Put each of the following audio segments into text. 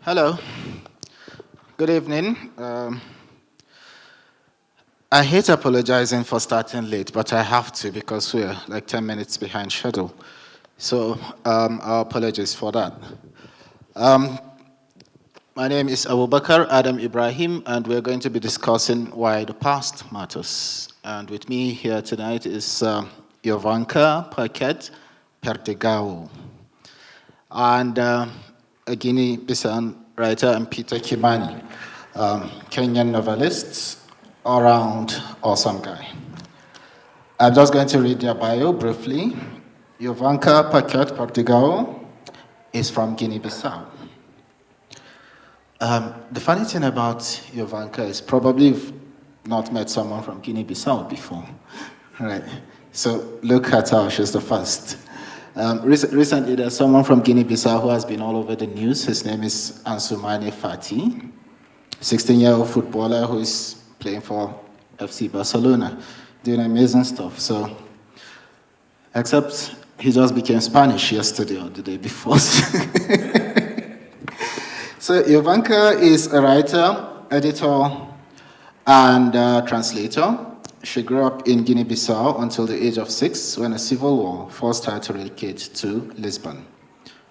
Hello, good evening. I hate apologizing for starting late, but I have to because we're like 10 minutes behind schedule. So, our apologies for that. Um, my name is Abubakar Adam Ibrahim, and we're going to be discussing why the past matters. And with me here tonight is Yovanka Perdigao, and a Guinea-Bissau writer, and Peter Kimani, Kenyan novelist, all-round awesome guy. I'm just going to read their bio briefly. Yovanka Perdigao is from Guinea-Bissau. The funny thing about Yovanka is probably you've not met someone from Guinea-Bissau before, right? So look at her, she's the first. Recently, there's someone from Guinea-Bissau who has been all over the news. His name is Ansoumana Fati, 16-year-old footballer who is playing for FC Barcelona, doing amazing stuff. So, except he just became Spanish yesterday or the day before. So Yovanka is a writer, editor, and translator. She grew up in Guinea-Bissau until the age of 6 when a civil war forced her to relocate to Lisbon.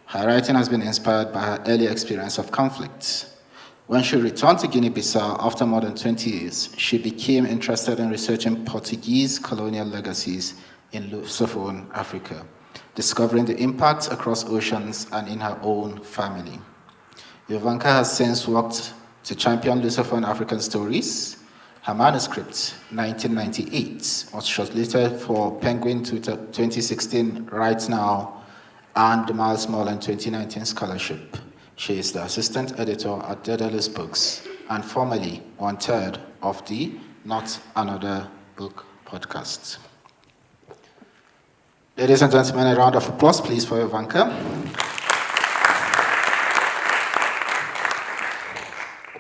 Her writing has been inspired by her early experience of conflict. When she returned to Guinea-Bissau after more than 20 years, she became interested in researching Portuguese colonial legacies in Lusophone Africa, discovering the impacts across oceans and in her own family. Yovanka has since worked to champion Lusophone African stories. Her manuscript, 1998, was shortlisted for Penguin 2016 Right Now and the Miles Morland 2019 Scholarship. She is the assistant editor at Daedalus Books and formerly one-third of the Not Another Book podcast. Ladies and gentlemen, a round of applause, please, for Yovanka.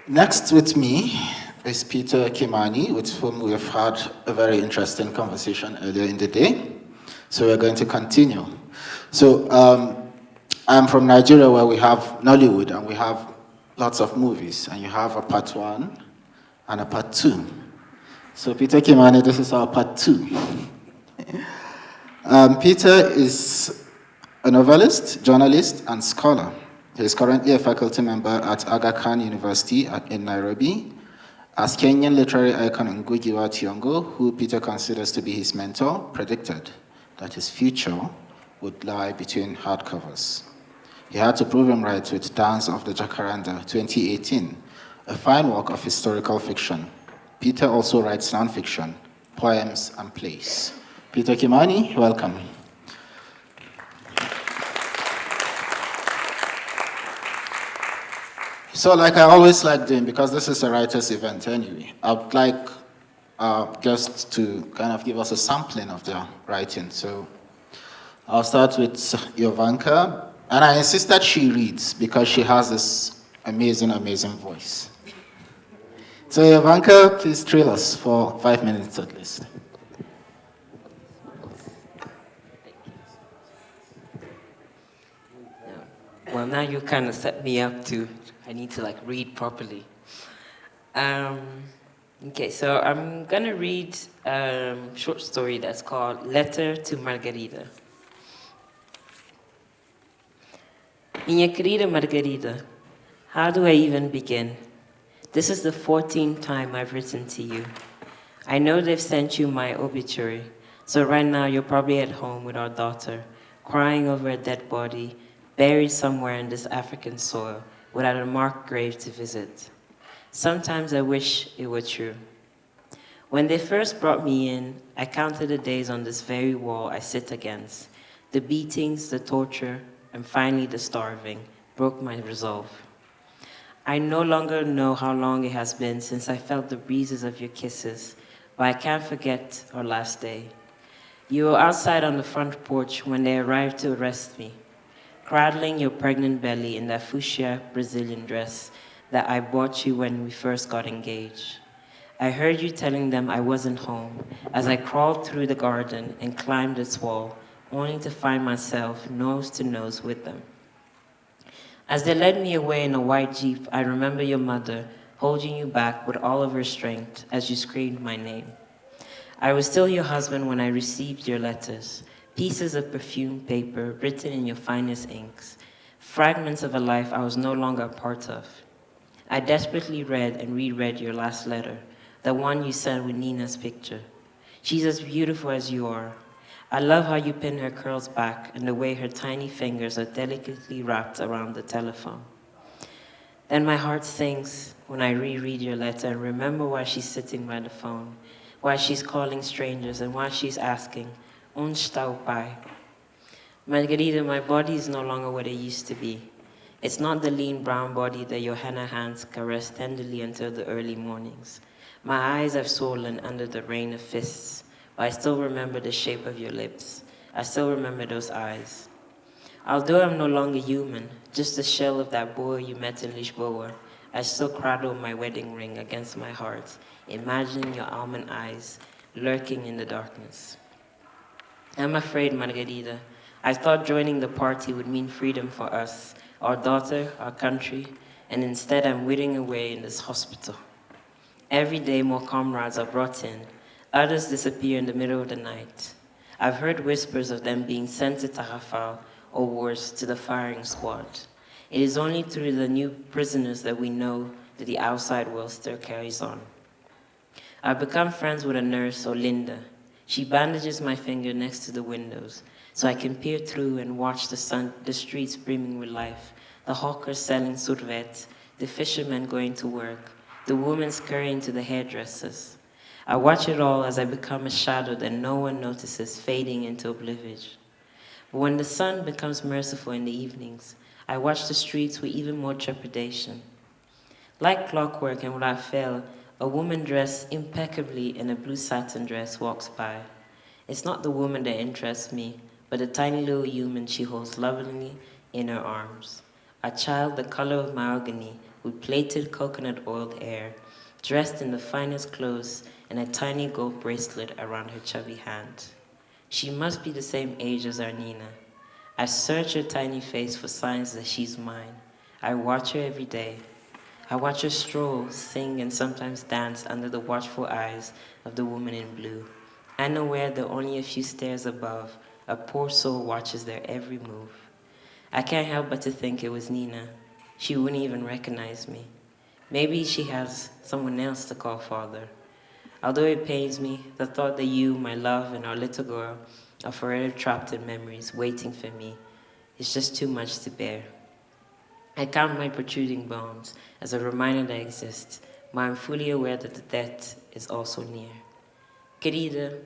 Next with me is Peter Kimani, with whom we have had a very interesting conversation earlier in the day. So we're going to continue. So I'm from Nigeria, where we have Nollywood and we have lots of movies, and you have a part 1 and a part 2. So Peter Kimani, this is our part 2. Peter is a novelist, journalist, and scholar. He is currently a faculty member at Aga Khan University in Nairobi. As Kenyan literary icon Ngugi wa Thiong'o, who Peter considers to be his mentor, predicted that his future would lie between hardcovers. He had to prove him right with Dance of the Jacaranda 2018, a fine work of historical fiction. Peter also writes nonfiction, poems, and plays. Peter Kimani, welcome. So like I always like doing, because this is a writer's event anyway, I would like guests to kind of give us a sampling of their writing. So I'll start with Yovanka, and I insist that she reads because she has this amazing, amazing voice. So Yovanka, please thrill us for 5 minutes at least. Well, now you kind of set me up to, I need to read properly. Okay, so I'm gonna read a short story that's called Letter to Margarida. Minha querida Margarida, how do I even begin? This is the 14th time I've written to you. I know they've sent you my obituary, so right now you're probably at home with our daughter, crying over a dead body, buried somewhere in this African soil, without a marked grave to visit. Sometimes I wish it were true. When they first brought me in, I counted the days on this very wall I sit against. The beatings, the torture, and finally the starving broke my resolve. I no longer know how long it has been since I felt the breezes of your kisses, but I can't forget our last day. You were outside on the front porch when they arrived to arrest me, cradling your pregnant belly in that fuchsia Brazilian dress that I bought you when we first got engaged. I heard you telling them I wasn't home as I crawled through the garden and climbed its wall, only to find myself nose to nose with them. As they led me away in a white jeep, I remember your mother holding you back with all of her strength as you screamed my name. I was still your husband when I received your letters, pieces of perfumed paper written in your finest inks, fragments of a life I was no longer a part of. I desperately read and reread your last letter, the one you sent with Nina's picture. She's as beautiful as you are. I love how you pin her curls back and the way her tiny fingers are delicately wrapped around the telephone. Then my heart sinks when I reread your letter and remember why she's sitting by the phone, why she's calling strangers, and why she's asking, "Onde está o pai?" Margarita, my body is no longer what it used to be. It's not the lean brown body that your henna hands caress tenderly until the early mornings. My eyes have swollen under the rain of fists, but I still remember the shape of your lips. I still remember those eyes. Although I'm no longer human, just the shell of that boy you met in Lisboa, I still cradle my wedding ring against my heart, imagining your almond eyes lurking in the darkness. I'm afraid, Margarita. I thought joining the party would mean freedom for us, our daughter, our country, and instead I'm withering away in this hospital. Every day more comrades are brought in. Others disappear in the middle of the night. I've heard whispers of them being sent to Tarrafal, or worse, to the firing squad. It is only through the new prisoners that we know that the outside world still carries on. I've become friends with a nurse, Olinda. She bandages my finger next to the windows, so I can peer through and watch the streets brimming with life, the hawkers selling survet, the fishermen going to work, the women scurrying to the hairdressers. I watch it all as I become a shadow that no one notices fading into oblivion. But when the sun becomes merciful in the evenings, I watch the streets with even more trepidation. Like clockwork and without fail, a woman dressed impeccably in a blue satin dress walks by. It's not the woman that interests me, but the tiny little human she holds lovingly in her arms. A child the color of mahogany with plaited coconut-oiled hair, dressed in the finest clothes and a tiny gold bracelet around her chubby hand. She must be the same age as our Nina. I search her tiny face for signs that she's mine. I watch her every day. I watch her stroll, sing, and sometimes dance under the watchful eyes of the woman in blue. Unaware that only a few stairs above, a poor soul watches their every move. I can't help but to think it was Nina. She wouldn't even recognize me. Maybe she has someone else to call father. Although it pains me, the thought that you, my love, and our little girl are forever trapped in memories waiting for me is just too much to bear. I count my protruding bones as a reminder that I exist, but I'm fully aware that the death is also near. Querida,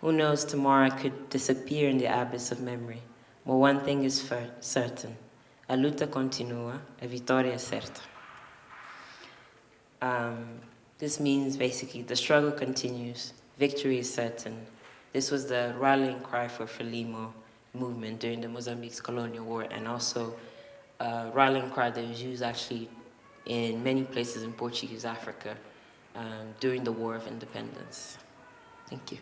who knows, tomorrow I could disappear in the abyss of memory, but one thing is certain. A luta continua, a vitória certa. This means basically the struggle continues, victory is certain. This was the rallying cry for Frelimo movement during the Mozambique's colonial war, and also a rallying cry that was used actually in many places in Portuguese Africa during the War of Independence. Thank you.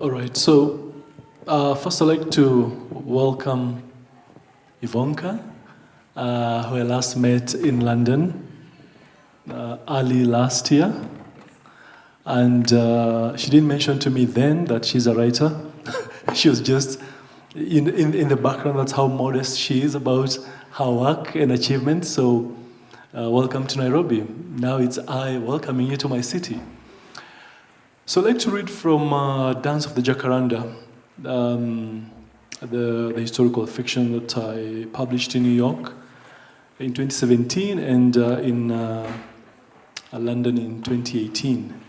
All right, so first I'd like to welcome Yovanka, who I last met in London early last year. And she didn't mention to me then that she's a writer. She was just in the background. That's how modest she is about her work and achievements. So welcome to Nairobi. Now it's I welcoming you to my city. So I'd like to read from Dance of the Jacaranda, the historical fiction that I published in New York in 2017 and in London in 2018.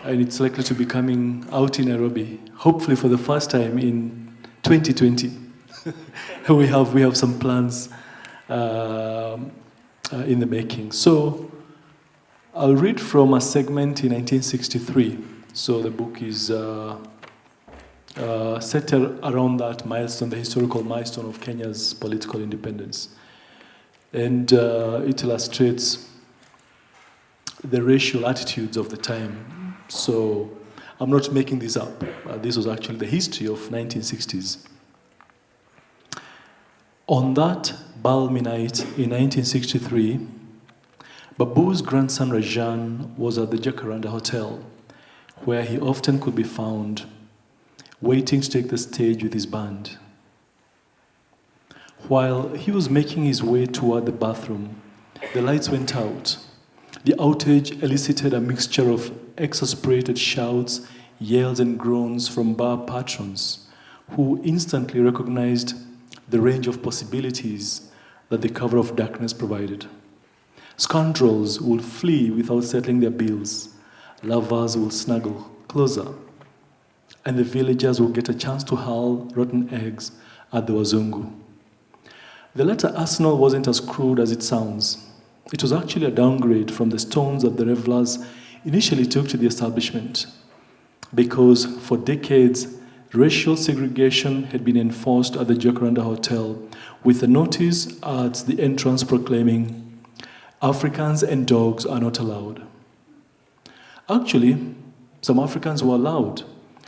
And it's likely to be coming out in Nairobi, hopefully for the first time in 2020. we have some plans in the making. So I'll read from a segment in 1963. So the book is set around that milestone, the historical milestone of Kenya's political independence. And it illustrates the racial attitudes of the time. So I'm not making this up. This was actually the history of 1960s. On that balmy night in 1963, Babu's grandson Rajan was at the Jacaranda Hotel, where he often could be found, waiting to take the stage with his band. While he was making his way toward the bathroom, the lights went out. The outage elicited a mixture of exasperated shouts, yells, and groans from bar patrons, who instantly recognized the range of possibilities that the cover of darkness provided. Scoundrels will flee without settling their bills. Lovers will snuggle closer. And the villagers will get a chance to hurl rotten eggs at the Wazungu. The latter arsenal wasn't as crude as it sounds. It was actually a downgrade from the stones that the revelers initially took to the establishment, because for decades, racial segregation had been enforced at the Jacaranda Hotel with a notice at the entrance proclaiming, "Africans and dogs are not allowed." Actually, some Africans were allowed,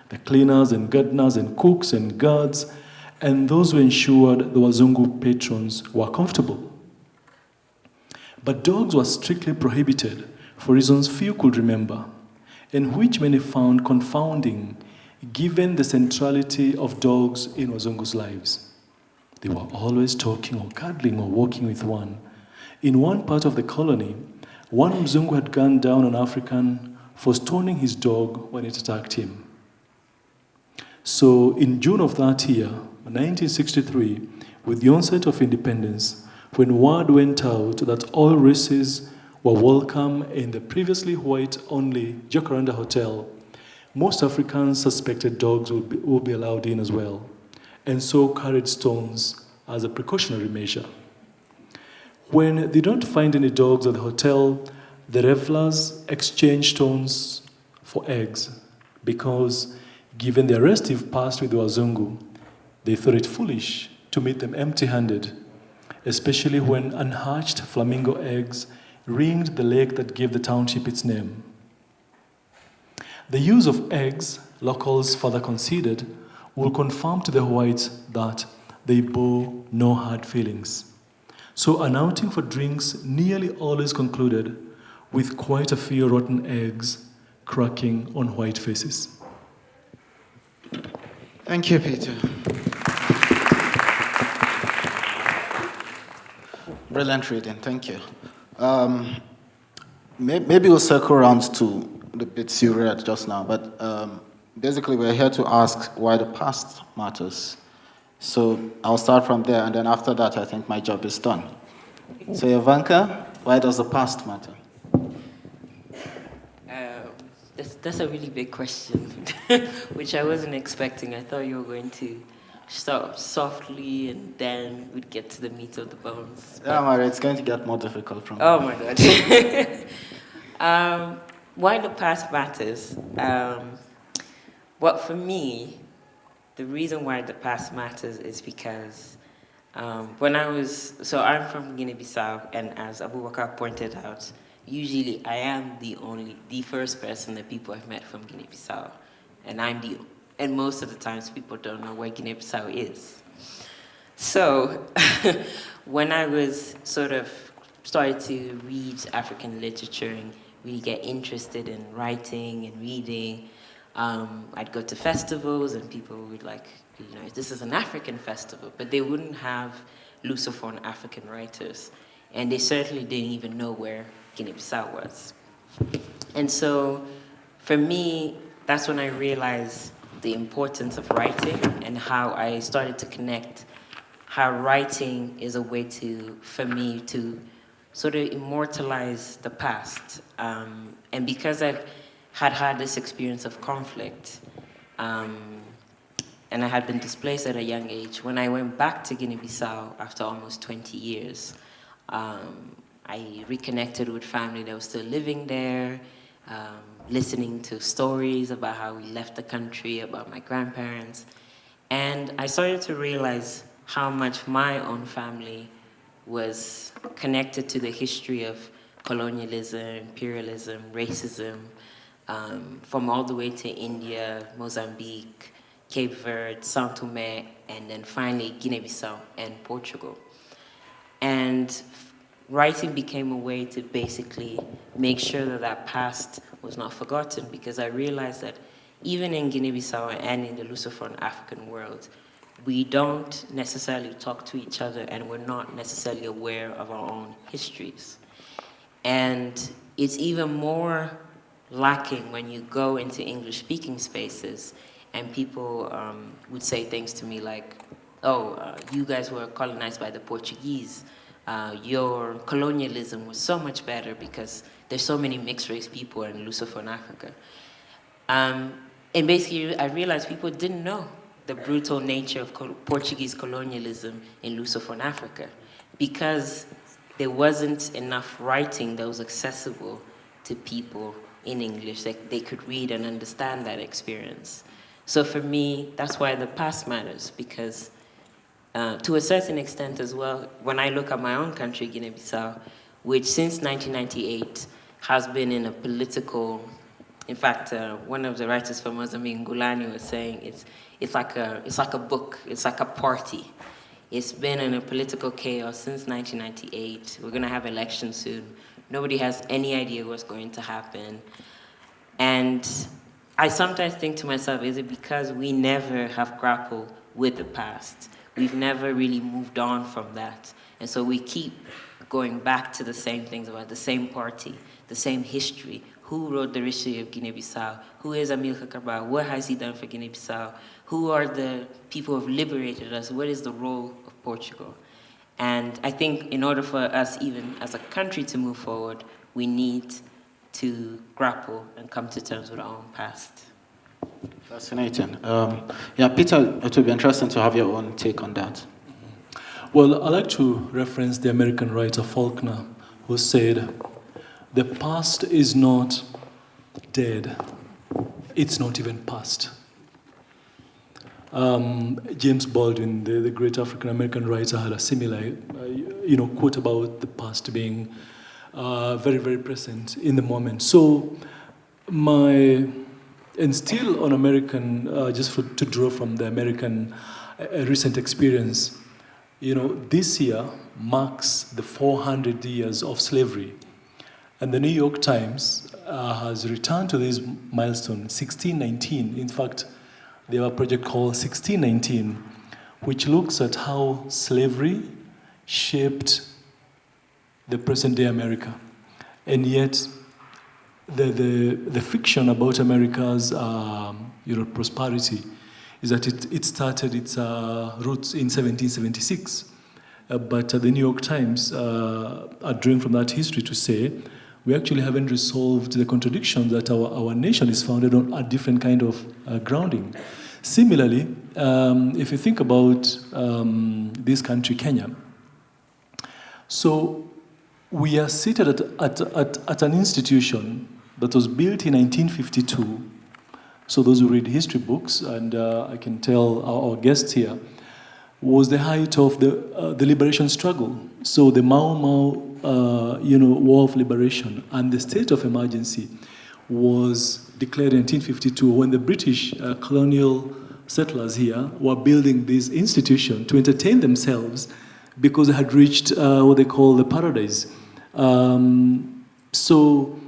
the cleaners and gardeners and cooks and guards, and those who ensured the Wazungu patrons were comfortable. But dogs were strictly prohibited for reasons few could remember, and which many found confounding given the centrality of dogs in Wazungu's lives. They were always talking or cuddling or walking with one. In one part of the colony, one Mzungu had gunned down an African for stoning his dog when it attacked him. So in June of that year, 1963, with the onset of independence, when word went out that all races were welcome in the previously white-only Jacaranda Hotel, most Africans suspected dogs would be allowed in as well, and so carried stones as a precautionary measure. When they don't find any dogs at the hotel, the revelers exchange stones for eggs, because given the restive past with the Wazungu, they thought it foolish to meet them empty-handed, especially when unhatched flamingo eggs ringed the lake that gave the township its name. The use of eggs, locals further conceded, will confirm to the whites that they bore no hard feelings. So an outing for drinks nearly always concluded with quite a few rotten eggs cracking on white faces. Thank you, Peter. Brilliant reading, thank you. Maybe we'll circle around to the bits you read just now, but basically we're here to ask why the past matters. So I'll start from there, and then after that I think my job is done. So Yovanka, why does the past matter? That's a really big question, which I wasn't expecting. I thought you were going to start softly and then we'd get to the meat of the bones. Yeah, Mara, it's going to get more difficult from Oh my God. Why the past matters? Well, for me, the reason why the past matters is because I'm from Guinea-Bissau, and as Abubakar pointed out, usually I am the first person that people have met from Guinea-Bissau, and most of the times people don't know where Guinea-Bissau is. So when I was sort of started to read African literature and really get interested in writing and reading, I'd go to festivals and people would this is an African festival, but they wouldn't have Lusophone African writers. And they certainly didn't even know where Guinea-Bissau was. And so for me, that's when I realized the importance of writing and how I started to connect how writing is a way for me to sort of immortalize the past. And because I've had this experience of conflict, and I had been displaced at a young age, when I went back to Guinea-Bissau after almost 20 years, I reconnected with family that was still living there, listening to stories about how we left the country, about my grandparents. And I started to realize how much my own family was connected to the history of colonialism, imperialism, racism, from all the way to India, Mozambique, Cape Verde, São Tomé, and then finally Guinea-Bissau and Portugal. And writing became a way to basically make sure that that past was not forgotten, because I realized that even in Guinea-Bissau and in the Lusophone African world, we don't necessarily talk to each other and we're not necessarily aware of our own histories. And it's even more lacking when you go into English-speaking spaces and people would say things to me like, you guys were colonized by the Portuguese. Your colonialism was so much better because there's so many mixed-race people in Lusophone Africa. And basically, I realized people didn't know the brutal nature of Portuguese colonialism in Lusophone Africa because there wasn't enough writing that was accessible to people in English that they could read and understand that experience. So for me, that's why the past matters, because to a certain extent as well, when I look at my own country, Guinea-Bissau, which since 1998 has been in a political, in fact, one of the writers for Mozambique, Ngulani, was saying it's like a book, it's like a party. It's been in a political chaos since 1998. We're gonna have elections soon. Nobody has any idea what's going to happen. And I sometimes think to myself, is it because we never have grappled with the past? We've never really moved on from that. And so we keep going back to the same things about the same party, the same history. Who wrote the history of Guinea-Bissau? Who is Amilcar Cabral? What has he done for Guinea-Bissau? Who are the people who have liberated us? What is the role of Portugal? And I think in order for us, even as a country, to move forward, we need to grapple and come to terms with our own past. Fascinating. Peter, it would be interesting to have your own take on that. Well, I like to reference the American writer Faulkner, who said, "The past is not dead. It's not even past." James Baldwin, the great African-American writer, had a similar, quote about the past being very, very present in the moment. So and still on American, to draw from the American recent experience, this year marks the 400 years of slavery. And the New York Times has returned to this milestone, 1619. In fact, they have a project called 1619, which looks at how slavery shaped the present-day America. And yet, the fiction about America's prosperity is that it started its roots in 1776. But the New York Times are drawing from that history to say we actually haven't resolved the contradiction that our nation is founded on a different kind of grounding. Similarly, if you think about this country, Kenya, so we are seated at an institution that was built in 1952. So those who read history books, and I can tell our guests here, was the height of the liberation struggle. So the Mau Mau, War of Liberation and the state of emergency was declared in 1952 when the British colonial settlers here were building this institution to entertain themselves because they had reached what they call the paradise. So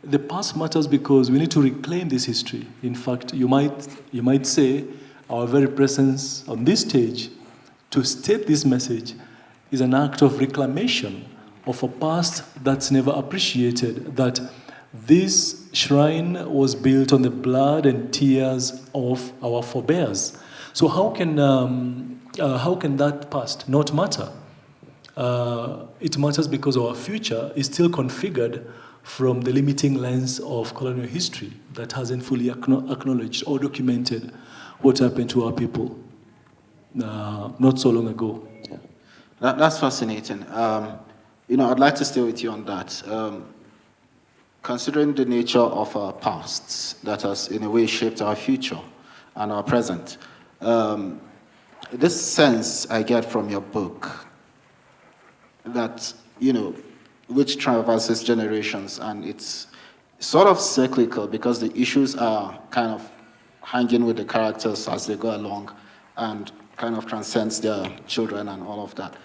the past matters because we need to reclaim this history. In fact, you might say our very presence on this stage to state this message is an act of reclamation of a past that's never appreciated, that this shrine was built on the blood and tears of our forebears. So how can that past not matter? It matters because our future is still configured from the limiting lens of colonial history that hasn't fully acknowledged or documented what happened to our people not so long ago. Yeah. That's fascinating. I'd like to stay with you on that. Considering the nature of our pasts that has, in a way, shaped our future and our present, this sense I get from your book that, which traverses generations, and it's sort of cyclical because the issues are kind of hanging with the characters as they go along and kind of transcends their children and all of that.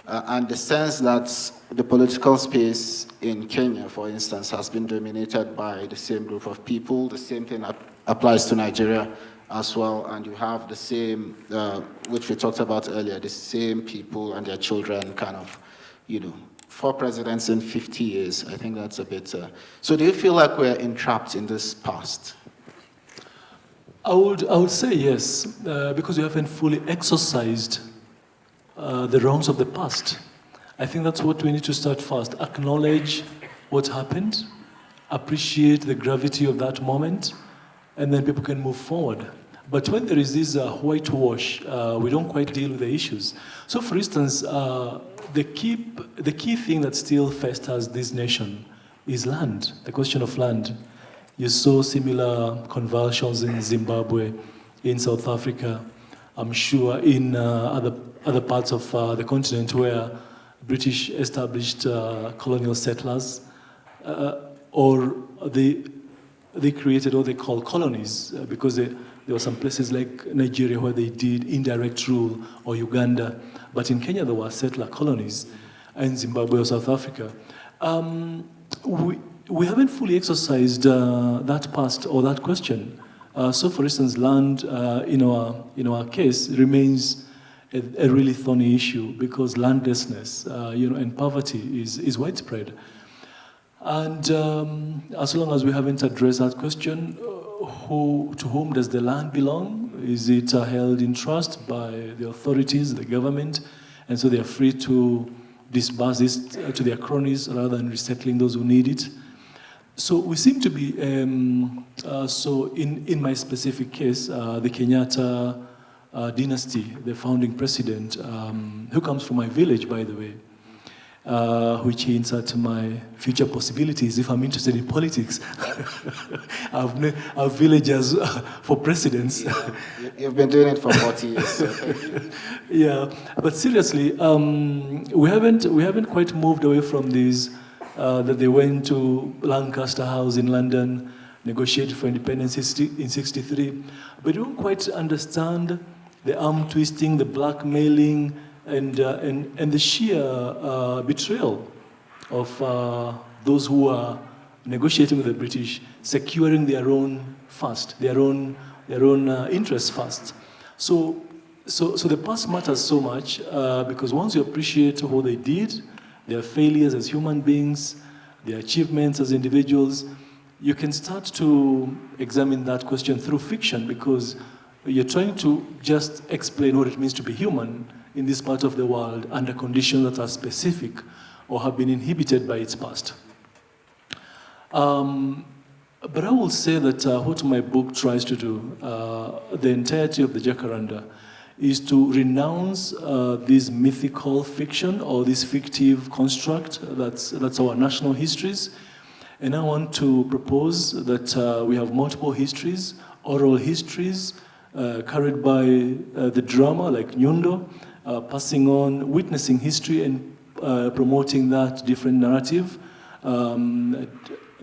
And the sense that the political space in Kenya, for instance, has been dominated by the same group of people. The same thing applies to Nigeria as well. And you have the same, which we talked about earlier, the same people and their children kind of, 4 presidents in 50 years. I think that's a bit... So do you feel like we're entrapped in this past? I would say yes, because you haven't fully exorcised the wrongs of the past. I think that's what we need to start first. Acknowledge what happened, appreciate the gravity of that moment, and then people can move forward. But when there is this whitewash, we don't quite deal with the issues. So for instance, the key thing that still festers this nation is land, the question of land. You saw similar convulsions in Zimbabwe, in South Africa, I'm sure in other parts of the continent where British established colonial settlers, or they created what they call colonies, because there were some places like Nigeria where they did indirect rule, or Uganda, but in Kenya there were settler colonies, and Zimbabwe or South Africa. We haven't fully exercised that past or that question. So, for instance, land in our case remains a really thorny issue because landlessness, and poverty is widespread. And as long as we haven't addressed that question, to whom does the land belong? Is it held in trust by the authorities, the government, and so they are free to disburse it to their cronies rather than resettling those who need it? So we seem to be, so in my specific case, the Kenyatta dynasty, the founding president, who comes from my village, by the way, which hints at my future possibilities if I'm interested in politics. I've villagers for presidents. You've been doing it for 40 years. So. Yeah, but seriously, we haven't quite moved away from these. That they went to Lancaster House in London, negotiated for independence in '63, but they don't quite understand the arm twisting, the blackmailing, and the sheer betrayal of those who are negotiating with the British, securing their own first, their own interests first. So the past matters so much because once you appreciate what they did, their failures as human beings, their achievements as individuals, you can start to examine that question through fiction because you're trying to just explain what it means to be human in this part of the world under conditions that are specific or have been inhibited by its past. But I will say that what my book tries to do, the entirety of the Jacaranda, is to renounce this mythical fiction or this fictive construct that's our national histories. And I want to propose that we have multiple histories, oral histories, carried by the drama like Nyundo, passing on, witnessing history and promoting that different narrative.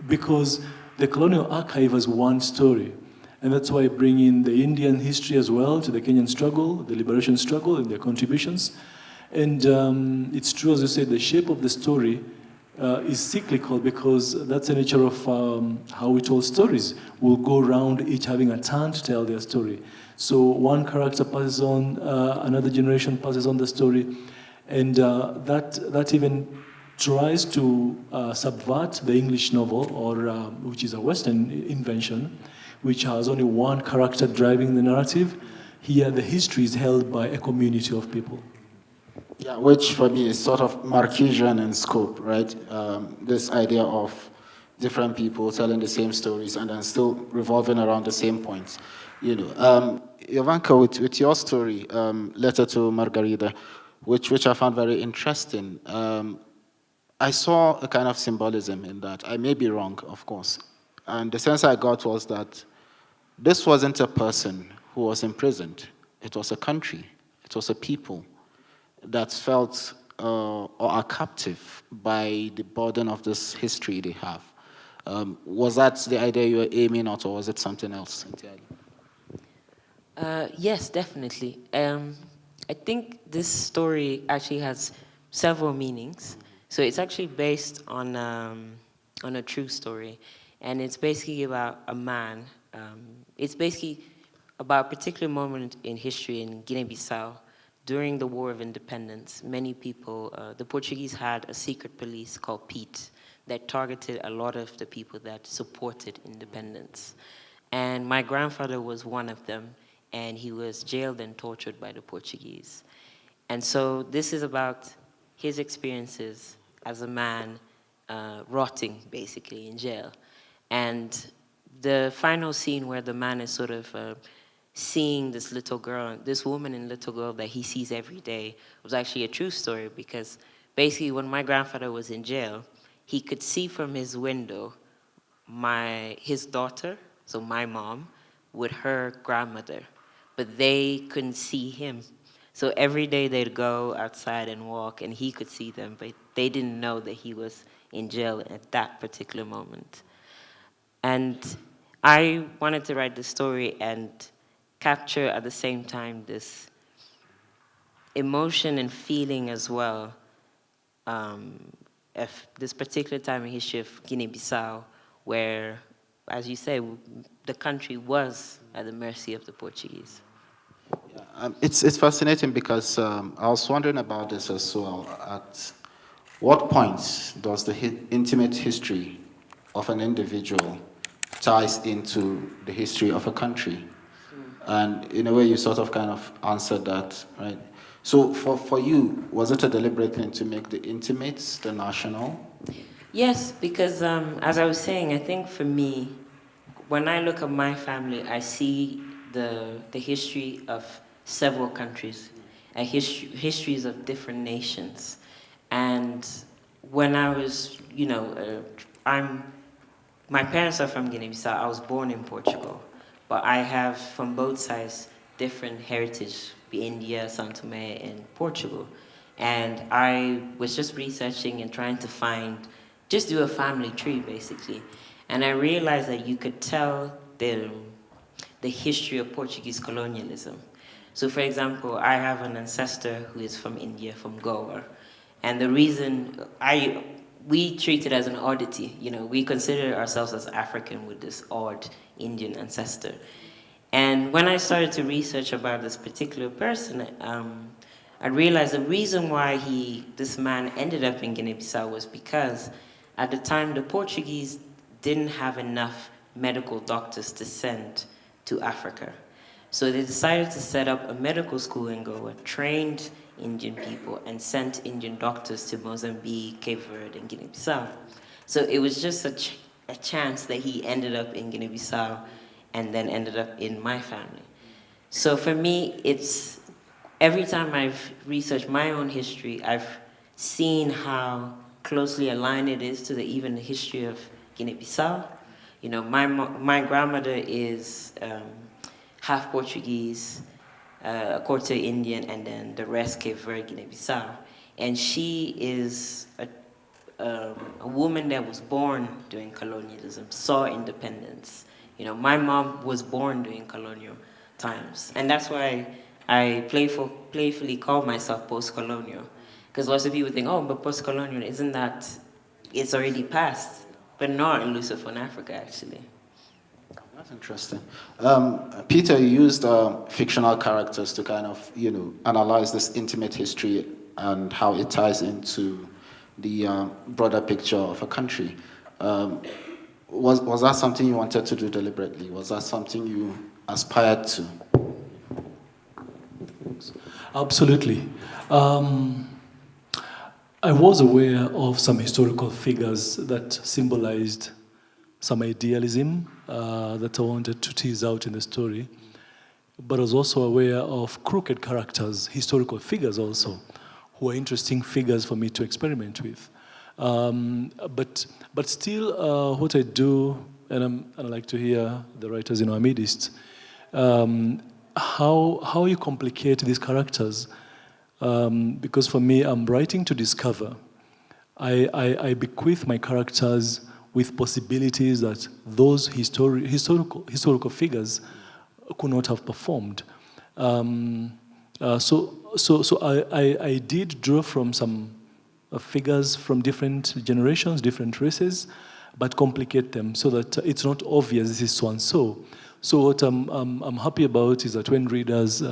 Because the colonial archive has one story. And that's why I bring in the Indian history as well to the Kenyan struggle, the liberation struggle, and their contributions. And it's true, as you said, the shape of the story is cyclical because that's the nature of how we tell stories. We'll go around each having a turn to tell their story. So one character passes on, another generation passes on the story, and that even tries to subvert the English novel, or which is a Western invention, which has only one character driving the narrative. Here, the history is held by a community of people. Yeah, which for me is sort of Marquesian in scope, right? This idea of different people telling the same stories and then still revolving around the same points. Yovanka, with your story, Letter to Margarita, which I found very interesting, I saw a kind of symbolism in that. I may be wrong, of course. And the sense I got was that this wasn't a person who was imprisoned. It was a country. It was a people that felt or are captive by the burden of this history they have. Was that the idea you were aiming at, or was it something else entirely? Yes, definitely. I think this story actually has several meanings. So it's actually based on a true story, and it's basically about a man. It's basically about a particular moment in history in Guinea-Bissau during the War of Independence. Many people, the Portuguese had a secret police called Pete that targeted a lot of the people that supported independence. And my grandfather was one of them, and he was jailed and tortured by the Portuguese. And so this is about his experiences as a man rotting, basically, in jail. And the final scene where the man is sort of seeing this little girl, this woman and little girl that he sees every day, was actually a true story, because basically when my grandfather was in jail, he could see from his window his daughter, so my mom, with her grandmother, but they couldn't see him. So every day they'd go outside and walk, and he could see them, but they didn't know that he was in jail at that particular moment. And I wanted to write the story and capture at the same time this emotion and feeling as well, of this particular time in history of Guinea-Bissau, where, as you say, the country was at the mercy of the Portuguese. It's fascinating because I was wondering about this as well. At what point does the intimate history of an individual ties into the history of a country? And in a way, you sort of kind of answered that, right? So for you, was it a deliberate thing to make the intimates the national? Yes, because as I was saying, I think for me, when I look at my family, I see the history of several countries, histories of different nations. And when I was, my parents are from Guinea-Bissau. I was born in Portugal, but I have from both sides different heritage, India, São Tomé, and Portugal. And I was just researching and trying to just do a family tree, basically. And I realized that you could tell the history of Portuguese colonialism. So, for example, I have an ancestor who is from India, from Goa. And the reason we treat it as an oddity, we consider ourselves as African with this odd Indian ancestor. And when I started to research about this particular person, I realized the reason why this man ended up in Guinea-Bissau was because at the time the Portuguese didn't have enough medical doctors to send to Africa. So they decided to set up a medical school in Goa, trained Indian people, and sent Indian doctors to Mozambique, Cape Verde, and Guinea-Bissau. So it was just a chance that he ended up in Guinea-Bissau and then ended up in my family. So for me, it's every time I've researched my own history, I've seen how closely aligned it is to even the history of Guinea-Bissau. My grandmother is half Portuguese, a quarter Indian, and then the rest Cape Verde, Guinea-Bissau. And she is a woman that was born during colonialism, saw independence. My mom was born during colonial times. And that's why I playfully call myself post-colonial. Because lots of people think, oh, but post-colonial, isn't that, it's already past. But not in Lusophone Africa, actually. That's interesting. Peter, you used fictional characters to kind of, analyze this intimate history and how it ties into the broader picture of a country. Was that something you wanted to do deliberately? Was that something you aspired to? Absolutely. I was aware of some historical figures that symbolized some idealism that I wanted to tease out in the story. But I was also aware of crooked characters, historical figures also, who are interesting figures for me to experiment with. But still, what I do, and I like to hear the writers in our midst, how you complicate these characters because for me, I'm writing to discover. I bequeath my characters with possibilities that those historical figures could not have performed. So I did draw from some figures from different generations, different races, but complicate them so that it's not obvious this is so and so. So what I'm happy about is that when readers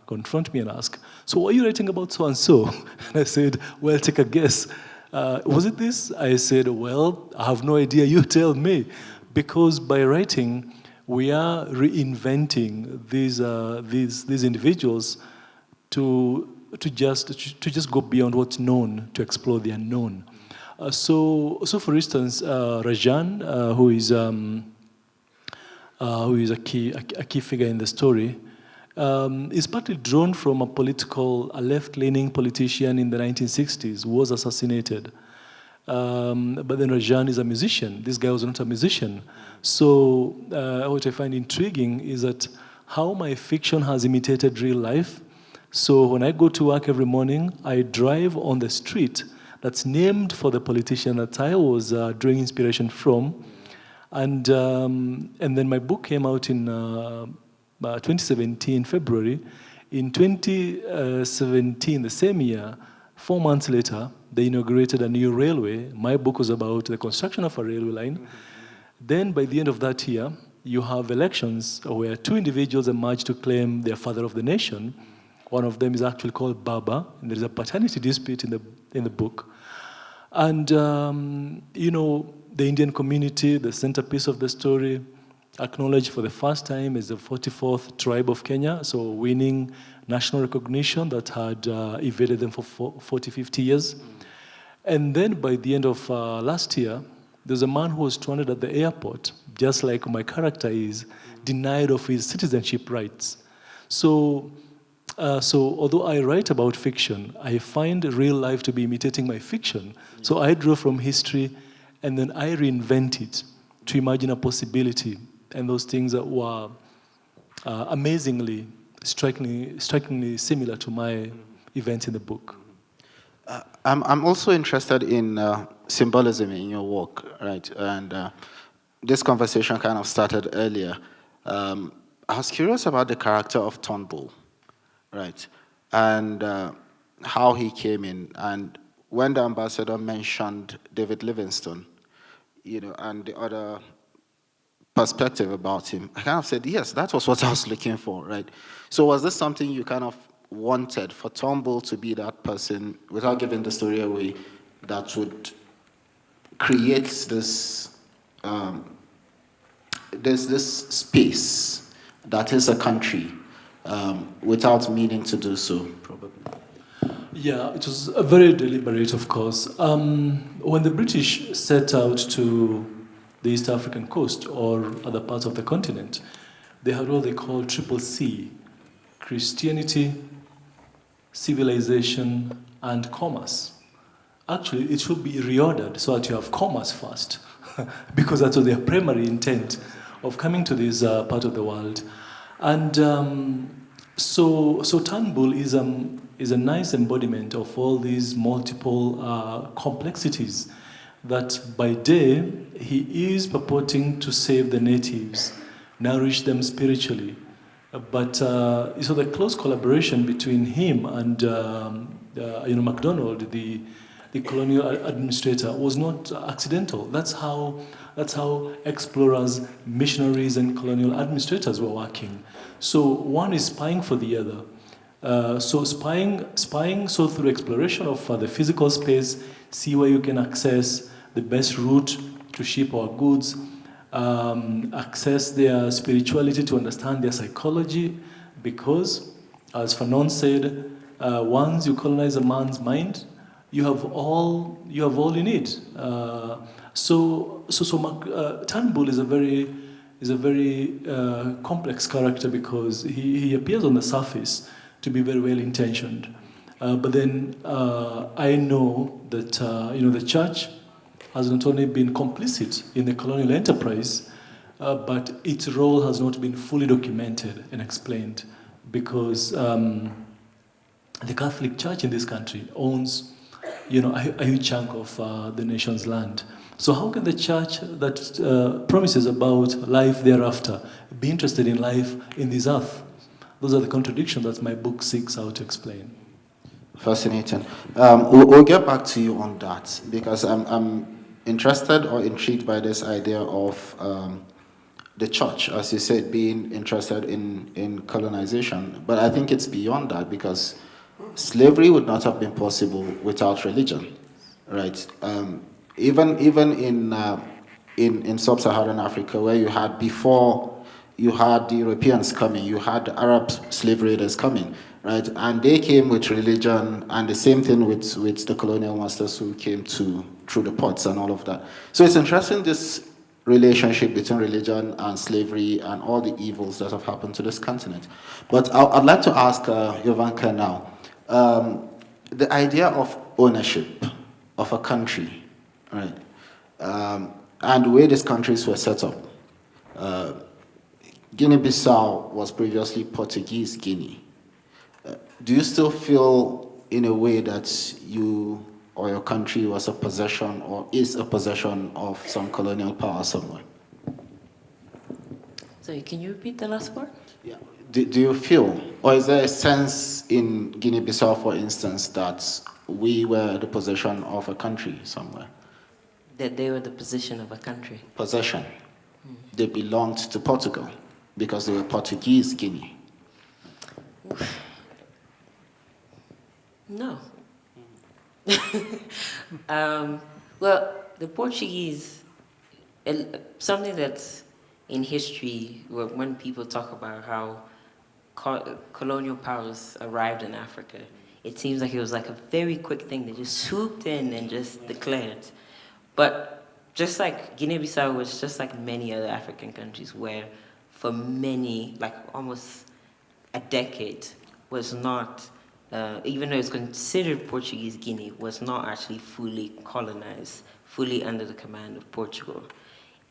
confront me and ask, "So what are you writing about so and so?" And I said, "Well, take a guess. Was it this?" I said, "Well, I have no idea. You tell me," because by writing, we are reinventing these individuals to just go beyond what's known, to explore the unknown. So for instance, Rajan, who is a key figure in the story, is partly drawn from a left-leaning politician in the 1960s who was assassinated. But then Rajan is a musician. This guy was not a musician. So what I find intriguing is that how my fiction has imitated real life. So when I go to work every morning, I drive on the street that's named for the politician that I was drawing inspiration from. And then my book came out in 2017, February. In 2017, the same year, 4 months later, they inaugurated a new railway. My book was about the construction of a railway line. Then by the end of that year, you have elections where two individuals emerge to claim they're father of the nation. One of them is actually called Baba, and there's a paternity dispute in the book. And, the Indian community, the centerpiece of the story, acknowledged for the first time as the 44th tribe of Kenya, so winning national recognition that had evaded them for 40, 50 years. And then by the end of last year, there's a man who was stranded at the airport, just like my character is, denied of his citizenship rights. So although I write about fiction, I find real life to be imitating my fiction. So I draw from history, and then I reinvent it to imagine a possibility. And those things that were amazingly, strikingly similar to my events in the book. I'm also interested in symbolism in your work, right? And this conversation kind of started earlier. I was curious about the character of Turnbull, right? And how he came in. And when the ambassador mentioned David Livingstone, and the other perspective about him, I kind of said, yes, that was what I was looking for, right? So was this something you kind of wanted, for Turnbull to be that person, without giving the story away, that would create this this space that is a country without meaning to do so, probably? Yeah, it was very deliberate, of course. When the British set out to the East African coast or other parts of the continent, they had what they call Triple C: Christianity, civilization, and commerce. Actually, it should be reordered so that you have commerce first, because that was their primary intent of coming to this part of the world. And so Turnbull is a nice embodiment of all these multiple complexities that by day he is purporting to save the natives, nourish them spiritually. But so the close collaboration between him and MacDonald, the colonial administrator, was not accidental. That's how explorers, missionaries, and colonial administrators were working. So one is spying for the other. So spying so through exploration of the physical space, see where you can access the best route to ship our goods, access their spirituality to understand their psychology, because, as Fanon said, once you colonize a man's mind, you have all you need. Turnbull is a very complex character, because he appears on the surface to be very well intentioned, but then I know that the church has not only been complicit in the colonial enterprise, but its role has not been fully documented and explained, because the Catholic Church in this country owns, a huge chunk of the nation's land. So how can the church that promises about life thereafter be interested in life in this earth? Those are the contradictions that my book seeks out to explain. Fascinating. We'll get back to you on that, because I'm interested or intrigued by this idea of the church, as you said, being interested in colonization. But I think it's beyond that, because slavery would not have been possible without religion, right? Even in sub-Saharan Africa, where you had before you had the Europeans coming, you had the Arab slave raiders coming, right? And they came with religion, and the same thing with the colonial masters who came through the ports and all of that. So it's interesting, this relationship between religion and slavery and all the evils that have happened to this continent. But I'd like to ask Yovanka now, the idea of ownership of a country, right? And the way these countries were set up. Guinea-Bissau was previously Portuguese Guinea. Do you still feel, in a way, that you or your country was a possession or is a possession of some colonial power somewhere? Sorry, can you repeat the last part? Yeah. Do you feel, or is there a sense in Guinea-Bissau, for instance, that we were the possession of a country somewhere? That they were the possession of a country? Possession. They belonged to Portugal because they were Portuguese Guinea. No. Well, the Portuguese, something that's in history, when people talk about how colonial powers arrived in Africa, it seems like it was like a very quick thing. They just swooped in and just declared. But just like Guinea-Bissau was just like many other African countries, where for many, like almost a decade, was not, even though it's considered Portuguese Guinea, was not actually fully colonized, fully under the command of Portugal.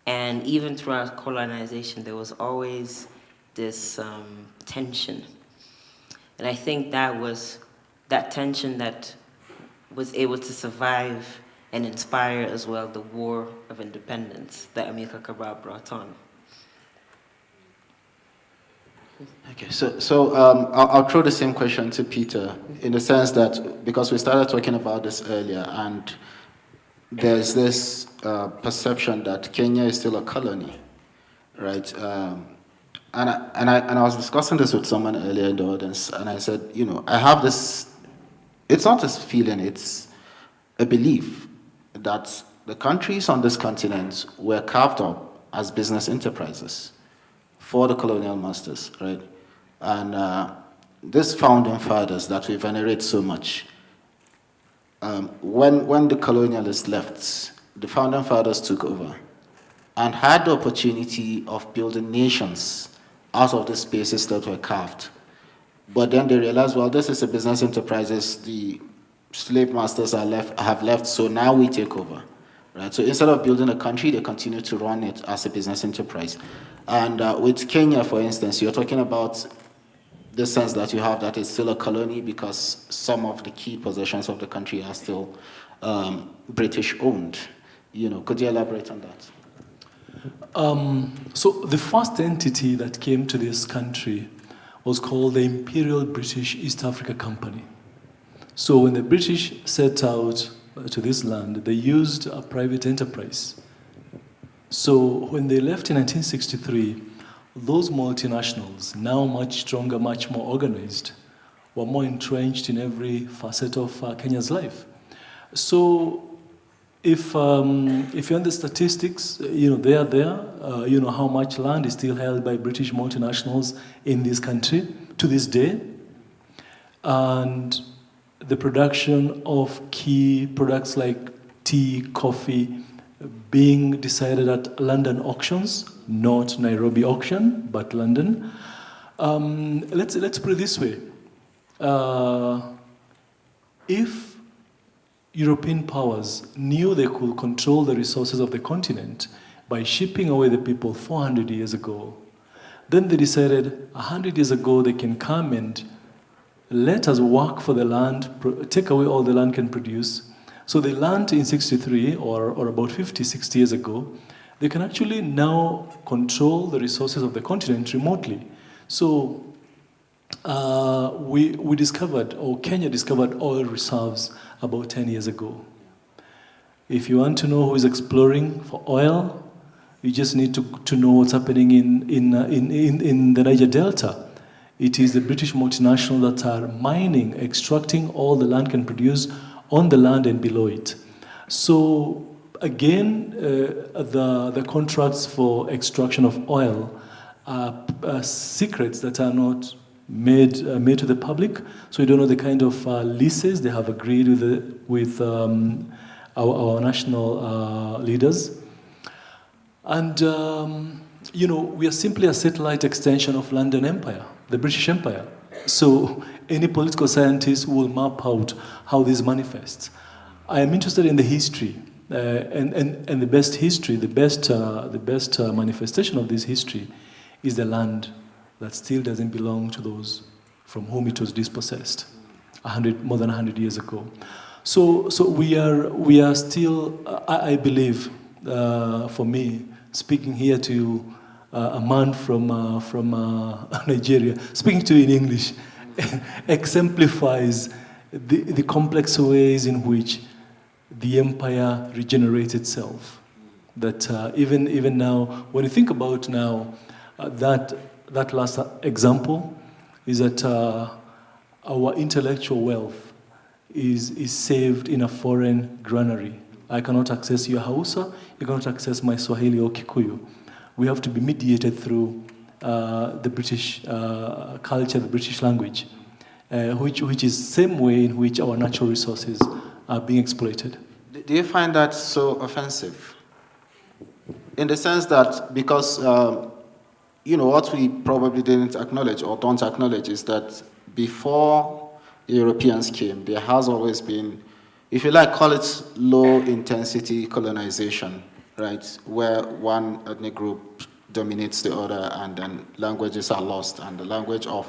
And even throughout colonization, there was always this tension. And I think that was that tension that was able to survive and inspire as well the War of Independence that Amilcar Cabral brought on. Okay, so I'll throw the same question to Peter, in the sense that, because we started talking about this earlier, and there's this perception that Kenya is still a colony, right? And I was discussing this with someone earlier in the audience, and I said, I have this, it's not a feeling, it's a belief that the countries on this continent were carved up as business enterprises for the colonial masters, right? And these founding fathers that we venerate so much, when the colonialists left, the founding fathers took over and had the opportunity of building nations out of the spaces that were carved. But then they realized, well, this is a business enterprises, the slave masters have left, so now we take over, right? So instead of building a country, they continue to run it as a business enterprise. And with Kenya, for instance, you're talking about the sense that you have that it's still a colony because some of the key possessions of the country are still British-owned. Could you elaborate on that? So the first entity that came to this country was called the Imperial British East Africa Company. So when the British set out to this land, they used a private enterprise. So when they left in 1963, those multinationals, now much stronger, much more organized, were more entrenched in every facet of Kenya's life. So if you're on the statistics, they are there. How much land is still held by British multinationals in this country to this day. And the production of key products like tea, coffee, being decided at London auctions, not Nairobi auction, but London. Let's put it this way. If European powers knew they could control the resources of the continent by shipping away the people 400 years ago, then they decided 100 years ago they can come and let us work for the land, take away all the land can produce. So they learned in 63 or about 50, 60 years ago, they can actually now control the resources of the continent remotely. So we discovered, or Kenya discovered oil reserves about 10 years ago. If you want to know who is exploring for oil, you just need to know what's happening in the Niger Delta. It is the British multinational that are mining, extracting all the land can produce on the land and below it. So again, the contracts for extraction of oil are secrets that are not made to the public. So you don't know the kind of leases they have agreed with our national leaders. And, we are simply a satellite extension of London Empire, the British Empire. So any political scientist will map out how this manifests. I am interested in the history, and the best history, the best manifestation of this history is the land that still doesn't belong to those from whom it was dispossessed more than 100 years ago. So we are still, I believe, for me, speaking here to a man from Nigeria, speaking to you in English, exemplifies the complex ways in which the empire regenerates itself. That even now, when you think about now, that last example is that our intellectual wealth is saved in a foreign granary. I cannot access your Hausa, you cannot access my Swahili or Kikuyu. We have to be mediated through the British culture, the British language, which is the same way in which our natural resources are being exploited. Do you find that so offensive? In the sense that, because, what we probably didn't acknowledge or don't acknowledge is that before the Europeans came, there has always been, if you like, call it low-intensity colonization, right, where one ethnic group dominates the other and then languages are lost and the language of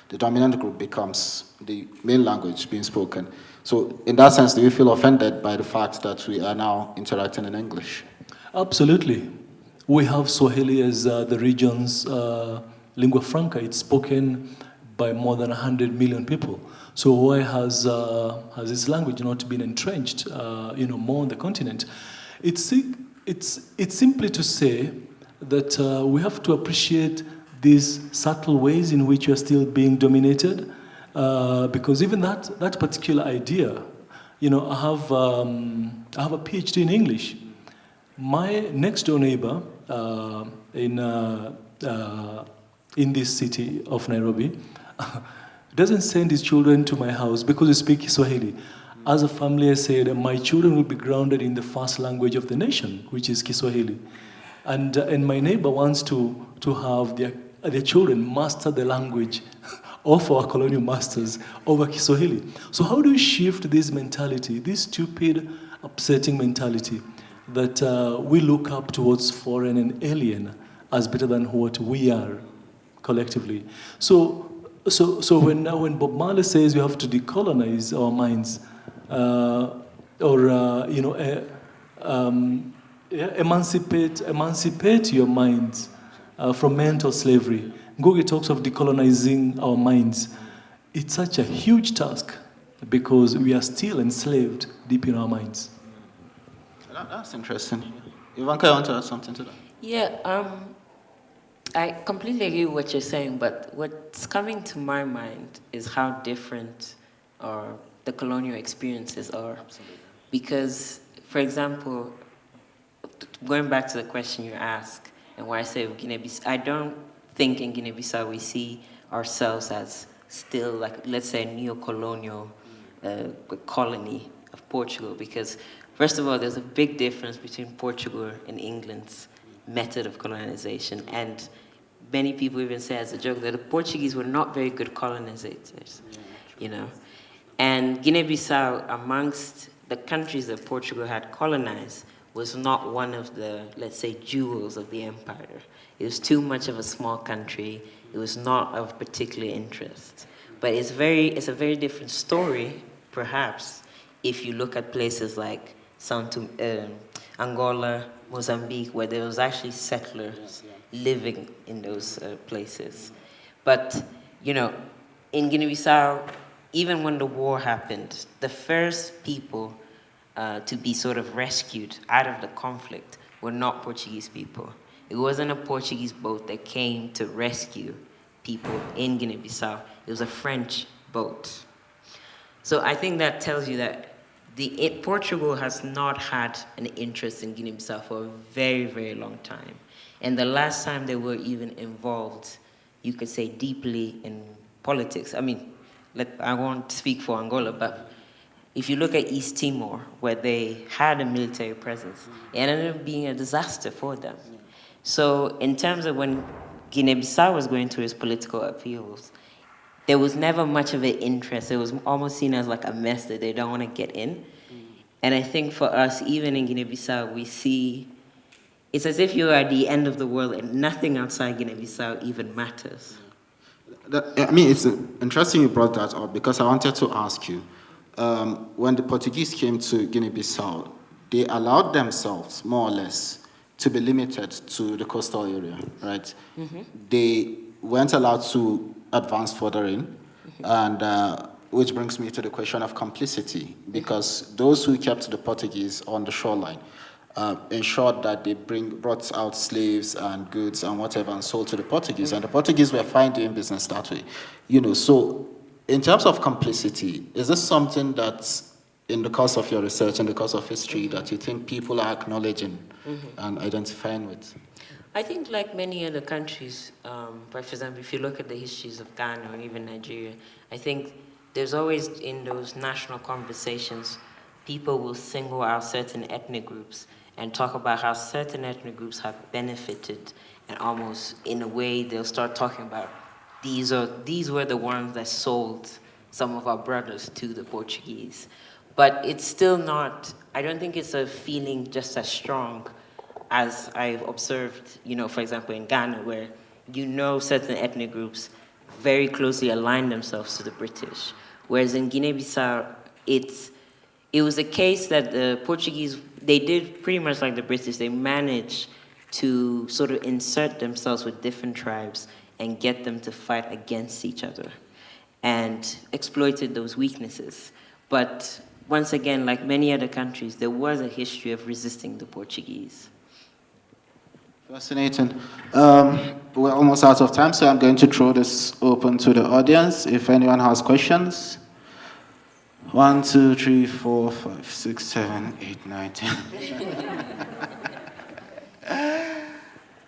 the dominant group becomes the main language being spoken. So in that sense, do you feel offended by the fact that we are now interacting in English? Absolutely. We have Swahili as the region's lingua franca. It's spoken by more than 100 million people. So why has this language not been entrenched, more on the continent? It's simply to say that we have to appreciate these subtle ways in which we are still being dominated, because even that particular idea, I have a PhD in English. My next door neighbor in this city of Nairobi doesn't send his children to my house because we speak Swahili. As a family, I said, my children will be grounded in the first language of the nation, which is Kiswahili. And my neighbor wants to have their children master the language of our colonial masters over Kiswahili. So how do we shift this mentality, this stupid, upsetting mentality, that we look up towards foreign and alien as better than what we are collectively? So when Bob Marley says we have to decolonize our minds, emancipate your minds from mental slavery. Ngugi talks of decolonizing our minds. It's such a huge task because we are still enslaved deep in our minds. That's interesting. Yovanka, you want to add something to that? Yeah, I completely agree with what you're saying, but what's coming to my mind is how different the colonial experiences are. Absolutely. Because, for example, going back to the question you asked, and why I say Guinea-Bissau, I don't think in Guinea-Bissau we see ourselves as still, like, let's say, a neo-colonial colony of Portugal, because first of all, there's a big difference between Portugal and England's method of colonization, and many people even say as a joke that the Portuguese were not very good colonizers, And Guinea-Bissau, amongst the countries that Portugal had colonized, was not one of the, let's say, jewels of the empire. It was too much of a small country. It was not of particular interest. But it's a very different story, perhaps, if you look at places like Angola, Mozambique, where there was actually settlers living in those places. But, in Guinea-Bissau, even when the war happened, the first people to be sort of rescued out of the conflict were not Portuguese people. It wasn't a Portuguese boat that came to rescue people in Guinea-Bissau. It was a French boat. So I think that tells you that Portugal has not had an interest in Guinea-Bissau for a very, very long time. And the last time they were even involved, you could say, deeply in politics. I mean, I won't speak for Angola, but if you look at East Timor, where they had a military presence, it ended up being a disaster for them. So in terms of when Guinea-Bissau was going through its political upheavals, there was never much of an interest. It was almost seen as like a mess that they don't want to get in. And I think for us, even in Guinea-Bissau, we see it's as if you're at the end of the world and nothing outside Guinea-Bissau even matters. It's interesting you brought that up because I wanted to ask you, when the Portuguese came to Guinea-Bissau, they allowed themselves, more or less, to be limited to the coastal area, right? Mm-hmm. They weren't allowed to advance further in, and which brings me to the question of complicity, because those who kept the Portuguese on the shoreline ensured that they brought out slaves and goods and whatever and sold to the Portuguese, and the Portuguese were fine doing business that way. So in terms of complicity, is this something that's in the course of your research, in the course of history, that you think people are acknowledging and identifying with? I think like many other countries, for example, if you look at the histories of Ghana or even Nigeria, I think there's always in those national conversations, people will single out certain ethnic groups and talk about how certain ethnic groups have benefited, and almost in a way they'll start talking about these were the ones that sold some of our brothers to the Portuguese. But it's still not, I don't think it's a feeling just as strong as I've observed, for example, in Ghana, where certain ethnic groups very closely align themselves to the British. Whereas in Guinea-Bissau, it was a case that the Portuguese, they did pretty much like the British. They managed to sort of insert themselves with different tribes and get them to fight against each other and exploited those weaknesses. But once again, like many other countries, there was a history of resisting the Portuguese. Fascinating. We're almost out of time, so I'm going to throw this open to the audience. If anyone has questions. 1, 2, 3, 4, 5, 6, 7, 8, 9, 10.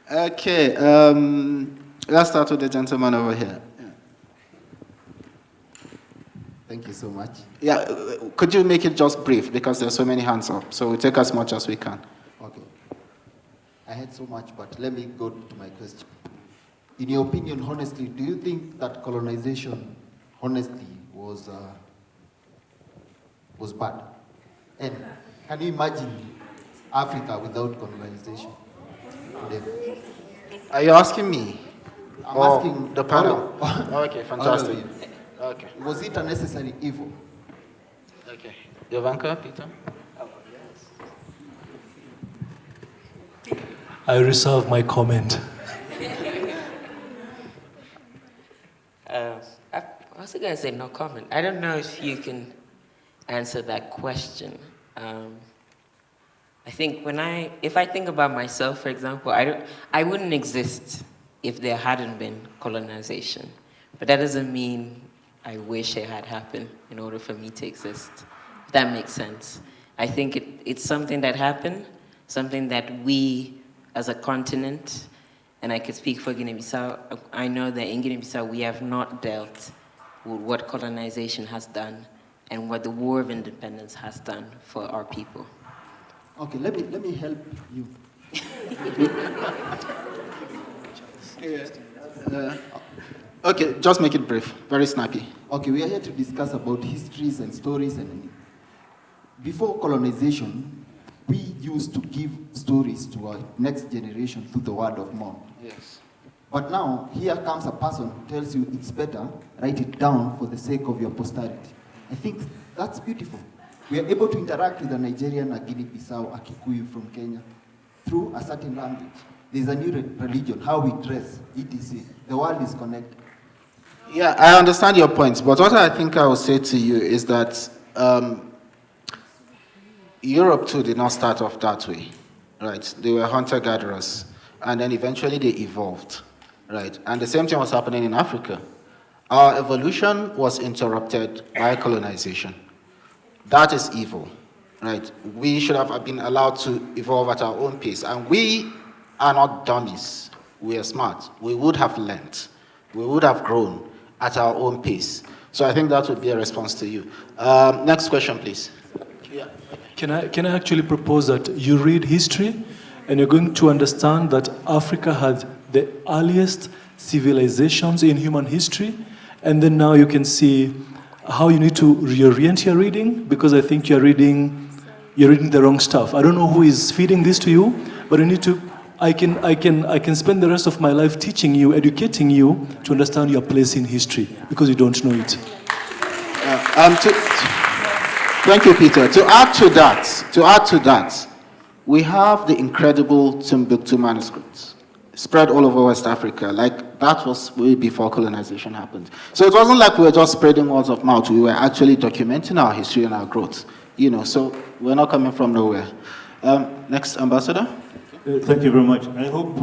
Okay, let's start with the gentleman over here. Thank you so much. Yeah, could you make it just brief, because there's so many hands up, so we take as much as we can. Okay. I had so much, but let me go to my question. In your opinion, honestly, do you think that colonization, honestly, was bad? And can you imagine Africa without colonization today? Are you asking me? I'm asking the panel. Okay, fantastic. Okay. Was it a necessary evil? Okay. Yovanka, Peter? I reserve my comment. I was going to say no comment. I don't know if you can answer that question. I think if I think about myself, for example, I wouldn't exist if there hadn't been colonization. But that doesn't mean I wish it had happened in order for me to exist. If that makes sense. I think it's something that happened, something that we as a continent, and I could speak for Guinea-Bissau, I know that in Guinea-Bissau we have not dealt with what colonization has done and what the War of Independence has done for our people. Okay, let me help you. Okay, just make it brief, very snappy. Okay, we are here to discuss about histories and stories. And before colonization, we used to give stories to our next generation through the word of mouth. Yes. But now, here comes a person who tells you it's better, write it down for the sake of your posterity. I think that's beautiful. We are able to interact with a Nigerian, a Guinea-Bissau, a Kikuyu from Kenya through a certain language. There's a new religion, how we dress, etc. The world is connected. Yeah, I understand your points, but what I think I will say to you is that Europe too did not start off that way, right? They were hunter-gatherers, and then eventually they evolved, right? And the same thing was happening in Africa. Our evolution was interrupted by colonization. That is evil, right? We should have been allowed to evolve at our own pace, and we are not dummies. We are smart. We would have learned. We would have grown at our own pace. So I think that would be a response to you. Next question, please. Yeah. Can I actually propose that you read history and you're going to understand that Africa had the earliest civilizations in human history, and then now you can see how you need to reorient your reading, because I think you're reading the wrong stuff. I don't know who is feeding this to you, but you need to. I can spend the rest of my life teaching you, educating you to understand your place in history, because you don't know it. Thank you, Peter. To add to that, we have the incredible Timbuktu manuscripts spread all over West Africa. Like, that was way before colonization happened. So it wasn't like we were just spreading words of mouth. We were actually documenting our history and our growth. So we're not coming from nowhere. Next, Ambassador. Thank you very much. I hope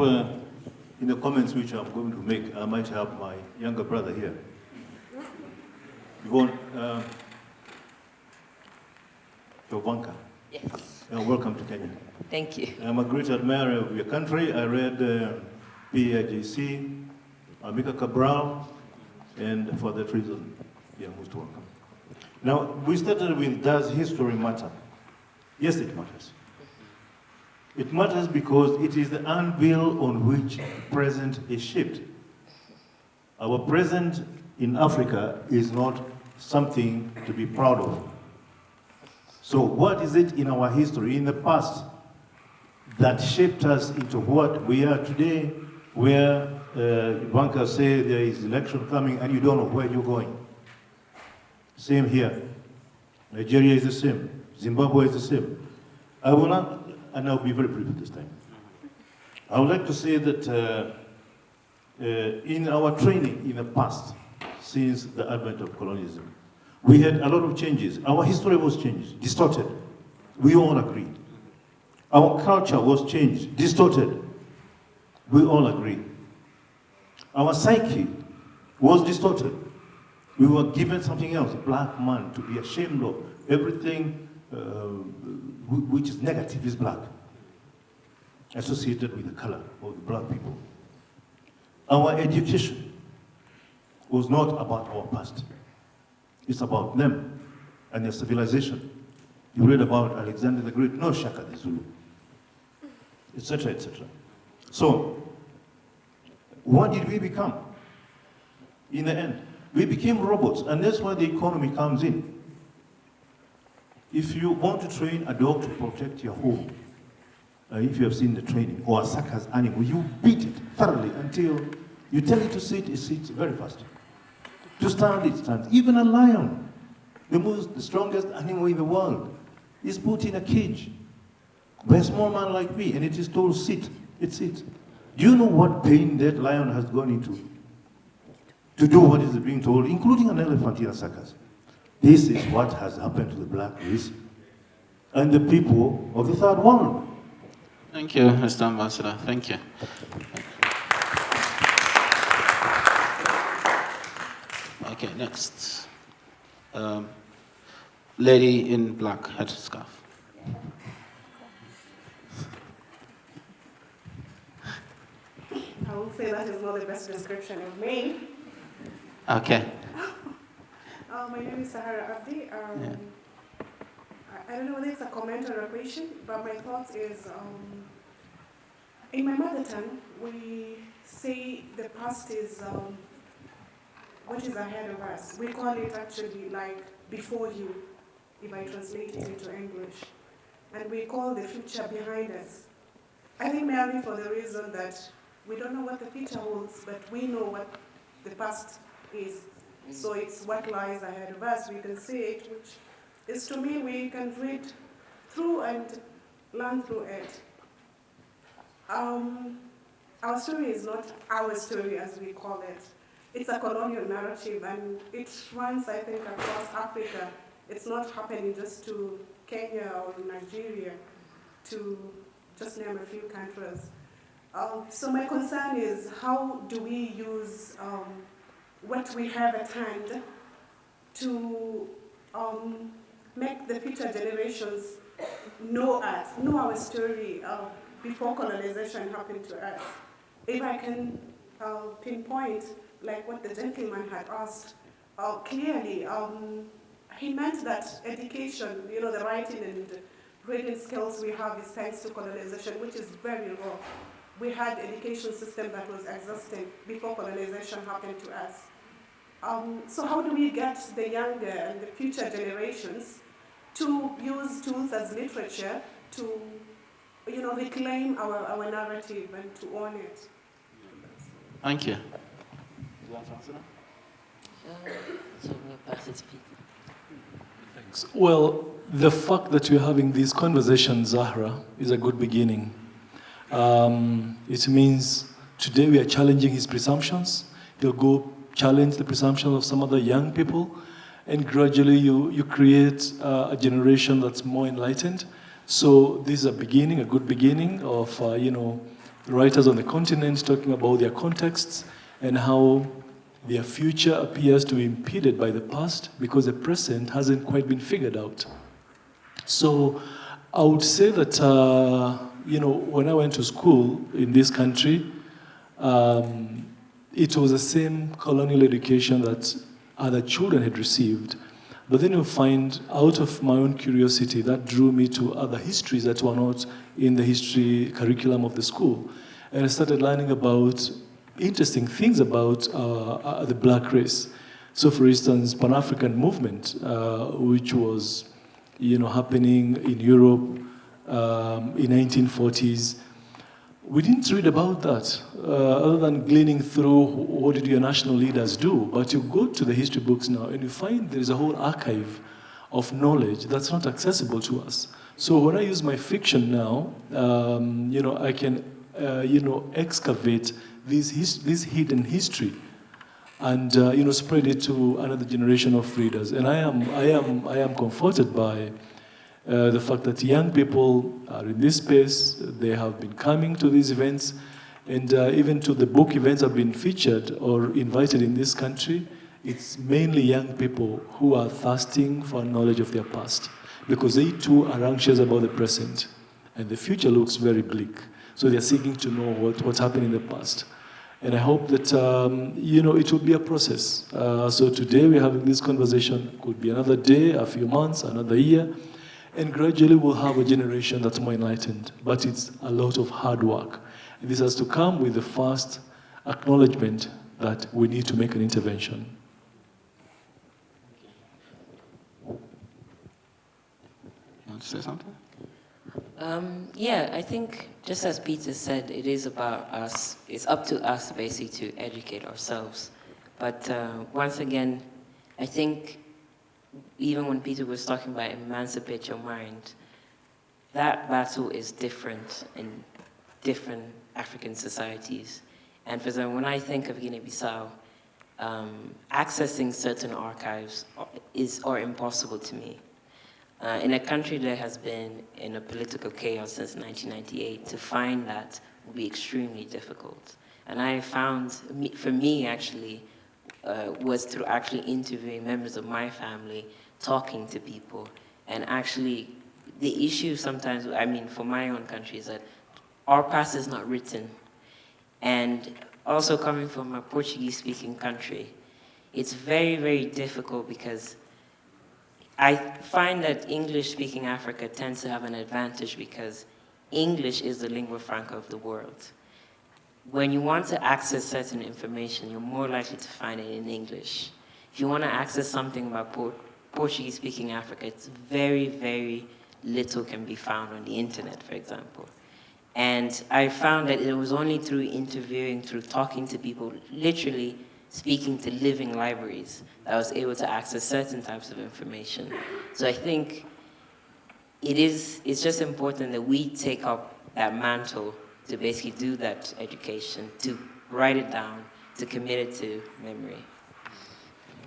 in the comments which I'm going to make, I might have my younger brother here. Yovanka. Yes. Welcome to Kenya. Thank you. I'm a great admirer of your country. I read PIJC, Amika Cabral, and for that reason, you're most welcome. Now, we started with, does history matter? Yes, it matters. It matters because it is the anvil on which the present is shaped. Our present in Africa is not something to be proud of. So what is it in our history, in the past, that shaped us into what we are today, where Yovanka said there is election coming and you don't know where you're going? Same here. Nigeria is the same. Zimbabwe is the same. I will not, and I'll be very brief this time. I would like to say that in our training in the past, since the advent of colonialism, we had a lot of changes. Our history was changed, distorted. We all agree. Our culture was changed, distorted. We all agree. Our psyche was distorted. We were given something else, a black man, to be ashamed of. Everything which is negative is black, associated with the color of the black people. Our education was not about our past. It's about them and their civilization. You read about Alexander the Great, no Shaka the Zulu, etc., etc. So, what did we become? In the end, we became robots, and that's where the economy comes in. If you want to train a dog to protect your home, if you have seen the training, or a circus animal, you beat it thoroughly until you tell it to sit, it sits very fast. To stand, it stands. Even a lion, the strongest animal in the world, is put in a cage by a small man like me, and it is told, sit, it sits. Do you know what pain that lion has gone into to do what is being told, including an elephant in a circus? This is what has happened to the black race and the people of the third world. Thank you, Mr. Ambassador. Thank you. Okay, next. Lady in black headscarf. I will say that is not the best description of me. Okay. My name is Sahara Abdi. I don't know whether it's a comment or a question, but my thoughts is, in my mother tongue, we say the past is what is ahead of us. We call it actually like before you, if I translate it into English. And we call the future behind us. I think merely for the reason that We don't know what the future holds, but we know what the past is. So it's what lies ahead of us. We can see it, which is, to me, we can read through and learn through it. Our story is not our story, as we call it. It's a colonial narrative, and it runs, I think, across Africa. It's not happening just to Kenya or Nigeria, to just name a few countries. So my concern is, how do we use what we have at hand to make the future generations know us, know our story before colonization happened to us? If I can pinpoint, like what the gentleman had asked, clearly, he meant that education, the writing and reading skills we have is thanks to colonization, which is very wrong. We had education system that was existing before colonization happened to us. So how do we get the younger and the future generations to use tools as literature to, reclaim our narrative and to own it? Thank you. Thanks. Well, the fact that we're having these conversations, Zahra, is a good beginning. It means today we are challenging his presumptions. He'll go challenge the presumptions of some other young people, and gradually you create a generation that's more enlightened. So this is a beginning, a good beginning of writers on the continent talking about their contexts and how their future appears to be impeded by the past because the present hasn't quite been figured out. So I would say that when I went to school in this country, it was the same colonial education that other children had received. But then you find, out of my own curiosity, that drew me to other histories that were not in the history curriculum of the school. And I started learning about interesting things about the black race. So for instance, Pan-African movement, which was happening in Europe in 1940s. We didn't read about that, other than gleaning through what did your national leaders do. But you go to the history books now and you find there is a whole archive of knowledge that's not accessible to us. So when I use my fiction now, I can, excavate this hidden history and spread it to another generation of readers. And I am comforted by the fact that young people are in this space. They have been coming to these events, and even to the book events have been featured or invited in this country. It's mainly young people who are thirsting for knowledge of their past, because they too are anxious about the present, and the future looks very bleak. So they're seeking to know what's happened in the past. And I hope that, it will be a process. So today we're having this conversation, could be another day, a few months, another year, and gradually we'll have a generation that's more enlightened. But it's a lot of hard work. And this has to come with the first acknowledgement that we need to make an intervention. You want to say something? I think just as Peter said, it is about us. It's up to us basically to educate ourselves. But once again, I think even when Peter was talking about emancipate your mind, that battle is different in different African societies. And for example, when I think of Guinea-Bissau, accessing certain archives is impossible to me. In a country that has been in a political chaos since 1998, to find that would be extremely difficult. And I found, for me actually, was through actually interviewing members of my family, talking to people, and actually the issue sometimes, for my own country, is that our past is not written. And also coming from a Portuguese-speaking country, it's very, very difficult because I find that English-speaking Africa tends to have an advantage because English is the lingua franca of the world. When you want to access certain information, you're more likely to find it in English. If you want to access something about Portuguese-speaking Africa, it's very, very little can be found on the internet, for example. And I found that it was only through interviewing, through talking to people, literally speaking to living libraries, that I was able to access certain types of information. So I think it's just important that we take up that mantle to basically do that education, to write it down, to commit it to memory.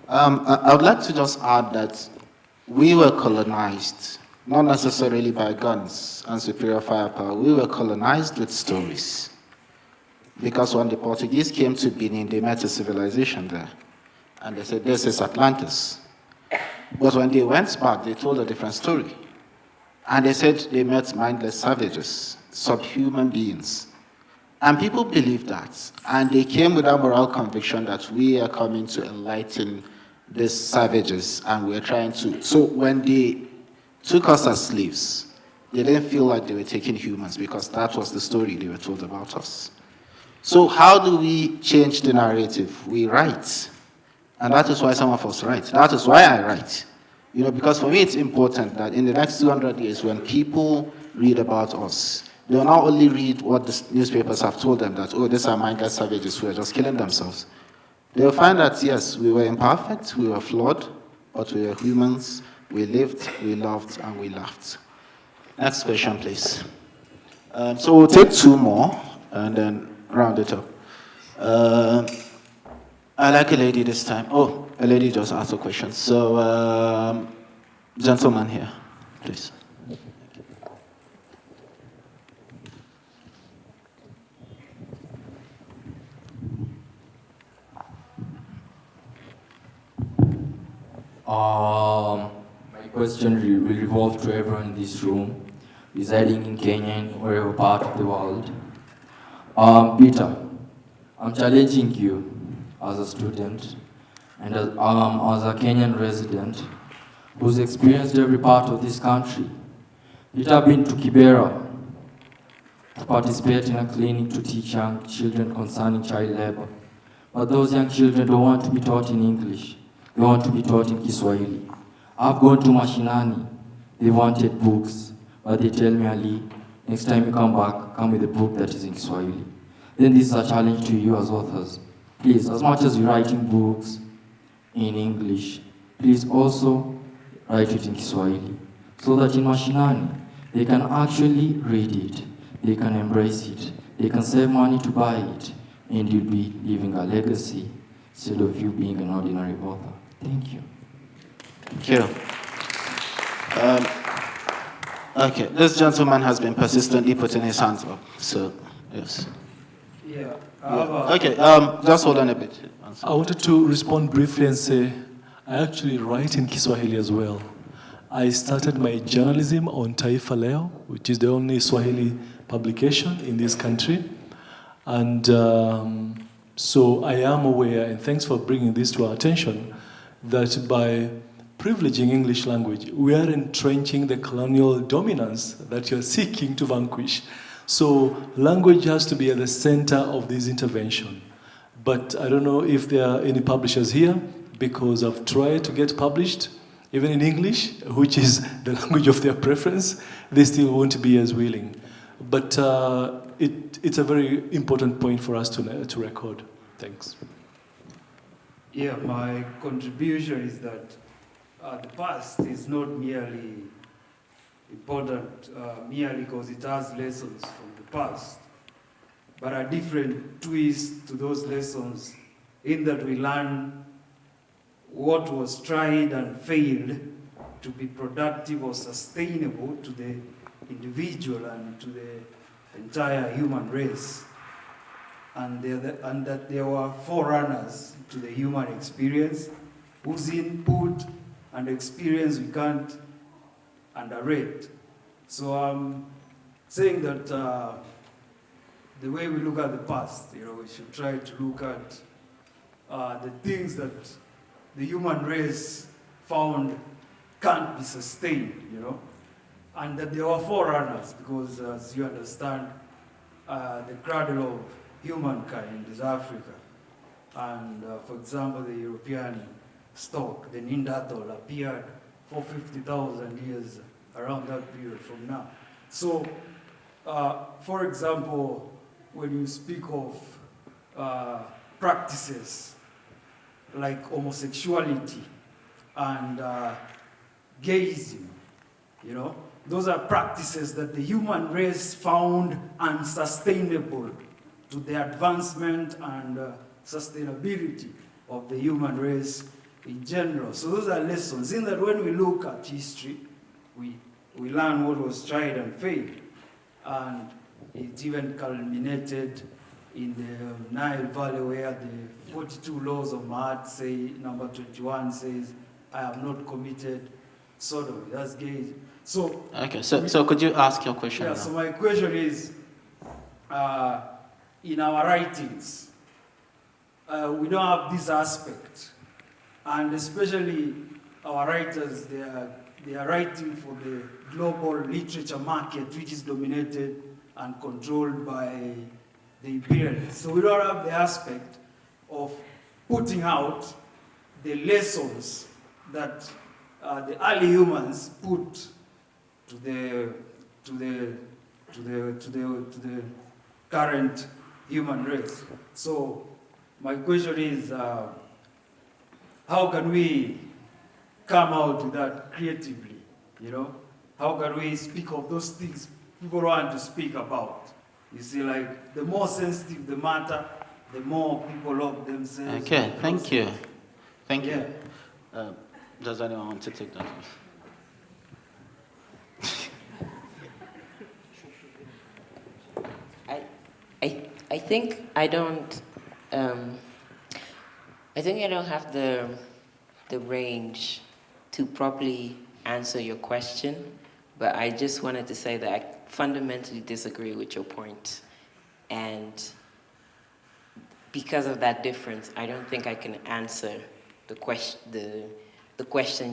I would like to just add that we were colonized, not necessarily by guns and superior firepower. We were colonized with stories. Because when the Portuguese came to Benin, they met a civilization there. And they said, this is Atlantis. But when they went back, they told a different story. And they said they met mindless savages, subhuman beings. And people believed that. And they came with that moral conviction that we are coming to enlighten these savages, and we're trying to. So when they took us as slaves, they didn't feel like they were taking humans, because that was the story they were told about us. So how do we change the narrative? We write. And that is why some of us write. That is why I write. Because for me it's important that in the next 200 years, when people read about us, they will not only read what the newspapers have told them, that, oh, these are mindless savages who are just killing themselves. They will find that, yes, we were imperfect, we were flawed, but we were humans, we lived, we loved, and we laughed. Next question, please. So we'll take two more, and then round it up. I like a lady this time. Oh, a lady just asked a question. So, gentleman here, please. My question will revolve to everyone in this room, residing in Kenya and wherever part of the world. Peter, I'm challenging you as a student and as a Kenyan resident who's experienced every part of this country. Peter, I've been to Kibera to participate in a clinic to teach young children concerning child labor. But those young children don't want to be taught in English. They want to be taught in Kiswahili. I've gone to Mashinani. They wanted books, but they tell me, Ali, next time you come back, come with a book that is in Kiswahili. Then this is a challenge to you as authors. Please, as much as you're writing books in English, please also write it in Kiswahili, so that in Mashinani, they can actually read it, they can embrace it, they can save money to buy it, and you'll be leaving a legacy instead of you being an ordinary author. Thank you. Thank you. Okay, this gentleman has been persistently putting his hands up, so, yes. Yeah. Okay, just hold on a bit. I wanted to respond briefly and say, I actually write in Kiswahili as well. I started my journalism on Taifa Leo, which is the only Swahili publication in this country. And so I am aware, and thanks for bringing this to our attention, that by privileging English language, we are entrenching the colonial dominance that you're seeking to vanquish. So language has to be at the center of this intervention. But I don't know if there are any publishers here, because I've tried to get published, even in English, which is the language of their preference, they still won't be as willing. But it's a very important point for us to record. Thanks. Yeah, my contribution is that the past is not merely important merely because it has lessons from the past, but a different twist to those lessons in that we learn what was tried and failed to be productive or sustainable to the individual and to the entire human race. And that there were forerunners to the human experience whose input and experience we can't underrate. So I'm saying that the way we look at the past, we should try to look at the things that the human race found can't be sustained, and that there were forerunners, because as you understand, the cradle of humankind is Africa. And for example, the European stock, the Neanderthal, appeared for 50,000 years around that period from now. So For example, when you speak of practices like homosexuality and gayism, you know, those are practices that the human race found unsustainable to the advancement and sustainability of the human race in general. So those are lessons. In that when we look at history, we learn what was tried and failed. And it even culminated in the Nile Valley where the 42 laws of Maat say, number 21 says, I have not committed sodomy. That's gay. So, okay, so could you ask your question yeah, now? so my question is, in our writings, we don't have this aspect. And especially our writers, they are writing for the global literature market, which is dominated and controlled by the Imperialists. So we don't have the aspect of putting out the lessons that the early humans put to the current human race. So my question is, how can we come out with that creatively? You know, how can we speak of those things people want to speak about? You see, like the more sensitive the matter, the more people love themselves. Okay, thank you. Thank you. Yeah. Does anyone want to take that? I think I don't. I think I don't have the range to properly answer your question, but I just wanted to say that I fundamentally disagree with your point, and because of that difference, I don't think I can answer the question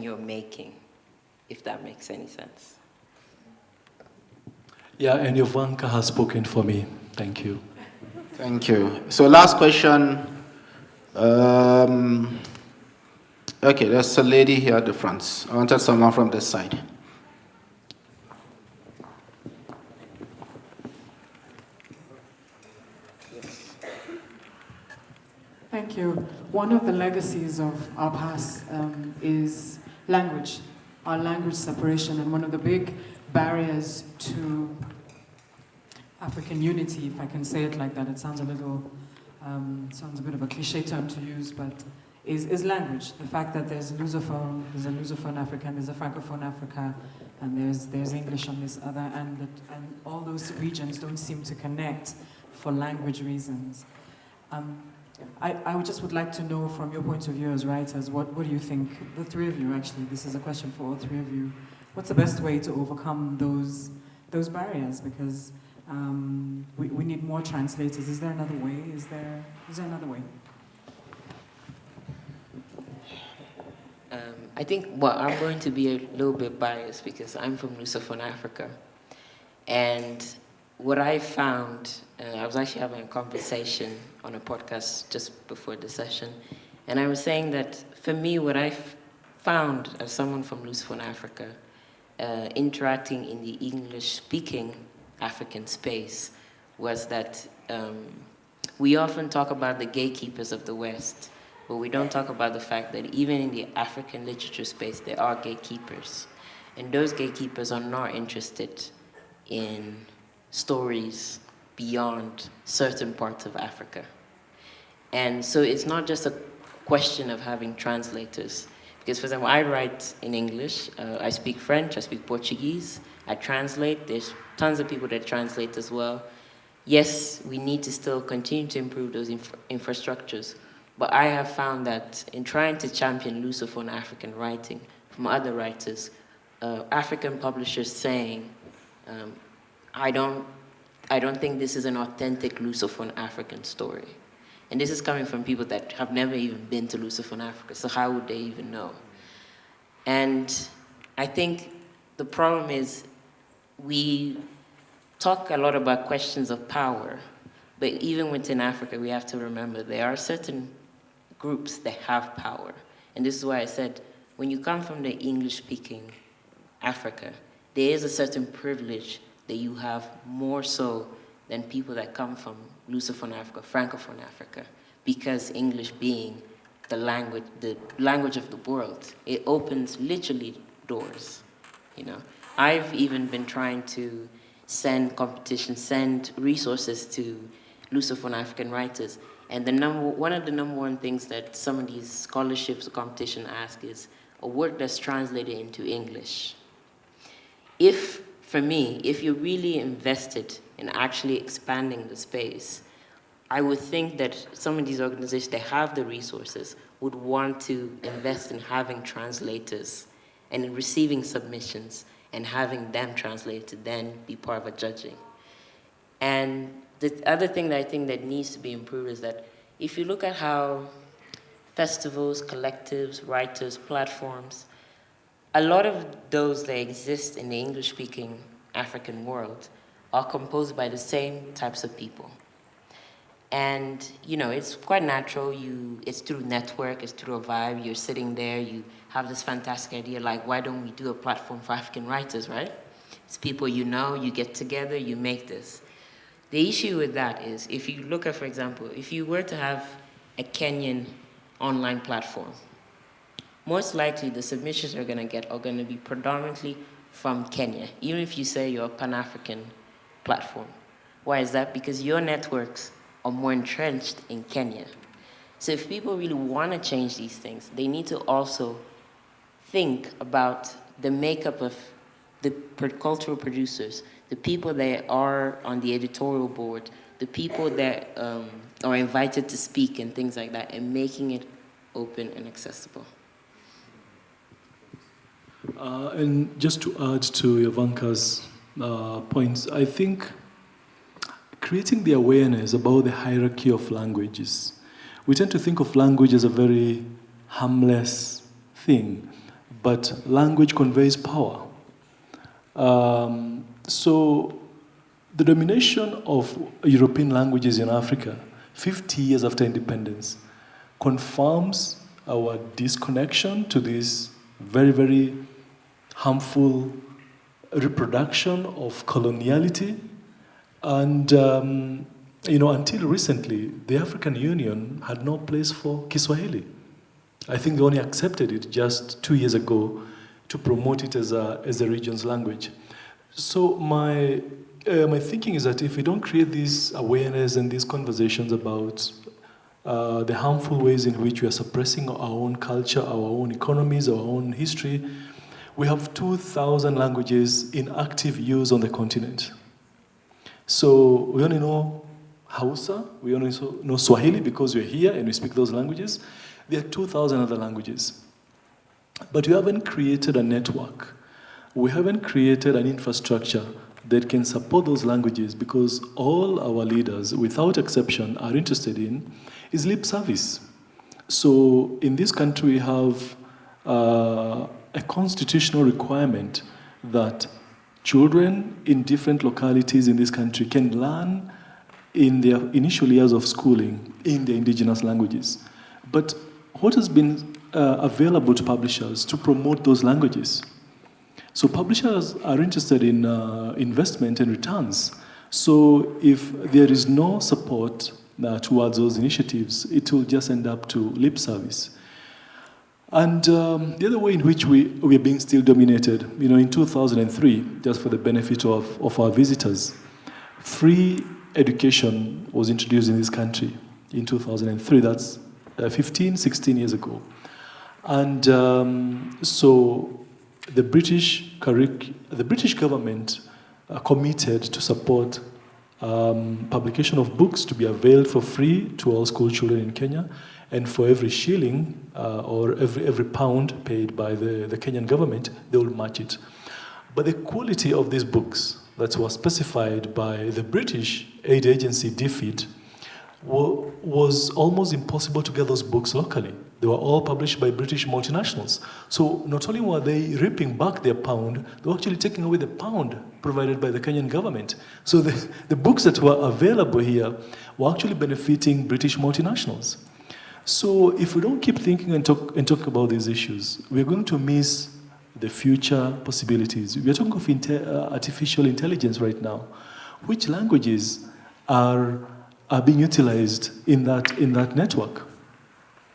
you're making, if that makes any sense. Yeah, and Yovanka has spoken for me. Thank you. Thank you. So last question. Okay, there's a lady here at the front. I wanted someone from this side. Thank you. One of the legacies of our past is language, our language separation, and one of the big barriers to African unity, if I can say it like that. It sounds a little, sounds a bit of a cliche term to use, but is language. The fact that there's a Lusophone Africa, and there's a Francophone Africa, and there's English on this other, and all those regions don't seem to connect for language reasons. I just would like to know from your point of view as writers, what do you think, the three of you actually, this is a question for all three of you, what's the best way to overcome those barriers? Because we need more translators. Is there another way? Is there another way? I think, well, I'm going to be a little bit biased because I'm from Lusophone Africa. And what I found, I was actually having a conversation on a podcast just before the session, and I was saying that for me, what I found as someone from Lusophone Africa, interacting in the English-speaking African space, was that we often talk about the gatekeepers of the West, but we don't talk about the fact that even in the African literature space, there are gatekeepers. And those gatekeepers are not interested in stories beyond certain parts of Africa. And so it's not just a question of having translators. Because, for example, I write in English, I speak French, I speak Portuguese, I translate, there's tons of people that translate as well. Yes, we need to still continue to improve those infrastructures, but I have found that in trying to champion Lusophone African writing from other writers, African publishers saying, I don't think this is an authentic Lusophone African story. And this is coming from people that have never even been to Lusophone Africa, so how would they even know? And I think the problem is we talk a lot about questions of power, but even within Africa, we have to remember there are certain groups that have power. And this is why I said, when you come from the English-speaking Africa, there is a certain privilege that you have more so than people that come from Lusophone Africa, Francophone Africa, because English being the language of the world, it opens literally doors, you know. I've even been trying to send competitions, send resources to Lusophone African writers, and one of the number one things that some of these scholarships or competition ask is a work that's translated into English. For me, if you're really invested in actually expanding the space, I would think that some of these organizations that have the resources would want to invest in having translators and in receiving submissions and having them translated to then be part of a judging. And the other thing that I think that needs to be improved is that if you look at how festivals, collectives, writers, platforms, a lot of those that exist in the English-speaking African world are composed by the same types of people. And, you know, it's quite natural. It's through network, it's through a vibe. You're sitting there, you have this fantastic idea, like, why don't we do a platform for African writers, right? It's people you know, you get together, you make this. The issue with that is, if you look at, for example, if you were to have a Kenyan online platform, most likely the submissions are going to be predominantly from Kenya, even if you say you're a Pan-African platform. Why is that? Because your networks are more entrenched in Kenya. So if people really want to change these things, they need to also think about the makeup of the cultural producers, the people that are on the editorial board, the people that are invited to speak and things like that, and making it open and accessible. And just to add to Yovanka's points, I think creating the awareness about the hierarchy of languages. We tend to think of language as a very harmless thing, but language conveys power. So the domination of European languages in Africa, 50 years after independence, confirms our disconnection to this very, very harmful reproduction of coloniality. And, until recently, the African Union had no place for Kiswahili. I think they only accepted it just 2 years ago to promote it as a region's language. So my thinking is that if we don't create this awareness and these conversations about the harmful ways in which we are suppressing our own culture, our own economies, our own history, we have 2,000 languages in active use on the continent. So we only know Hausa, we only know Swahili because we're here and we speak those languages. There are 2,000 other languages. But we haven't created a network. We haven't created an infrastructure that can support those languages, because all our leaders, without exception, are interested in is lip service. So in this country, we have a constitutional requirement that children in different localities in this country can learn in their initial years of schooling in their indigenous languages. But what has been available to publishers to promote those languages? So publishers are interested in investment and returns. So if there is no support towards those initiatives, it will just end up to lip service. And the other way in which we are being still dominated, in 2003, just for the benefit of our visitors, free education was introduced in this country in 2003. That's 16 years ago. And so the British government committed to support publication of books to be availed for free to all school children in Kenya, and for every shilling or every pound paid by the Kenyan government, they will match it. But the quality of these books that was specified by the British aid agency DFID was almost impossible to get those books locally. They were all published by British multinationals. So not only were they ripping back their pound, they were actually taking away the pound provided by the Kenyan government. So the books that were available here were actually benefiting British multinationals. So if we don't keep thinking and talk about these issues, we're going to miss the future possibilities. We are talking of artificial intelligence right now. Which languages are being utilized in that network?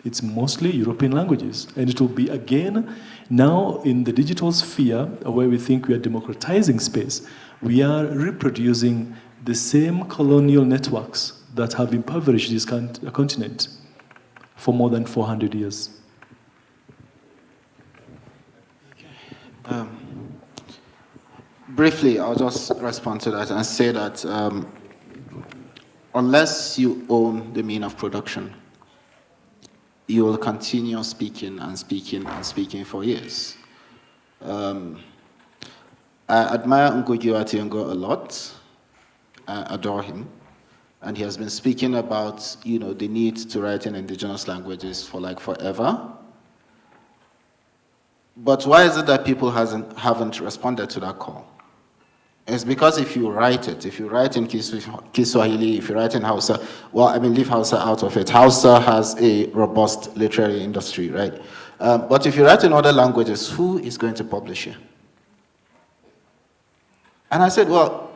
It's mostly European languages. And it will be, again, now in the digital sphere, where we think we are democratizing space, we are reproducing the same colonial networks that have impoverished this continent for more than 400 years. Briefly, I'll just respond to that and say that unless you own the mean of production, you will continue speaking and speaking and speaking for years. I admire Ngugi wa Thiong'o a lot. I adore him. And he has been speaking about, the need to write in indigenous languages for like forever. But why is it that people haven't responded to that call? It's because if you write in Kiswahili, if you write in Hausa, leave Hausa out of it. Hausa has a robust literary industry, right? But if you write in other languages, who is going to publish you? And I said, well,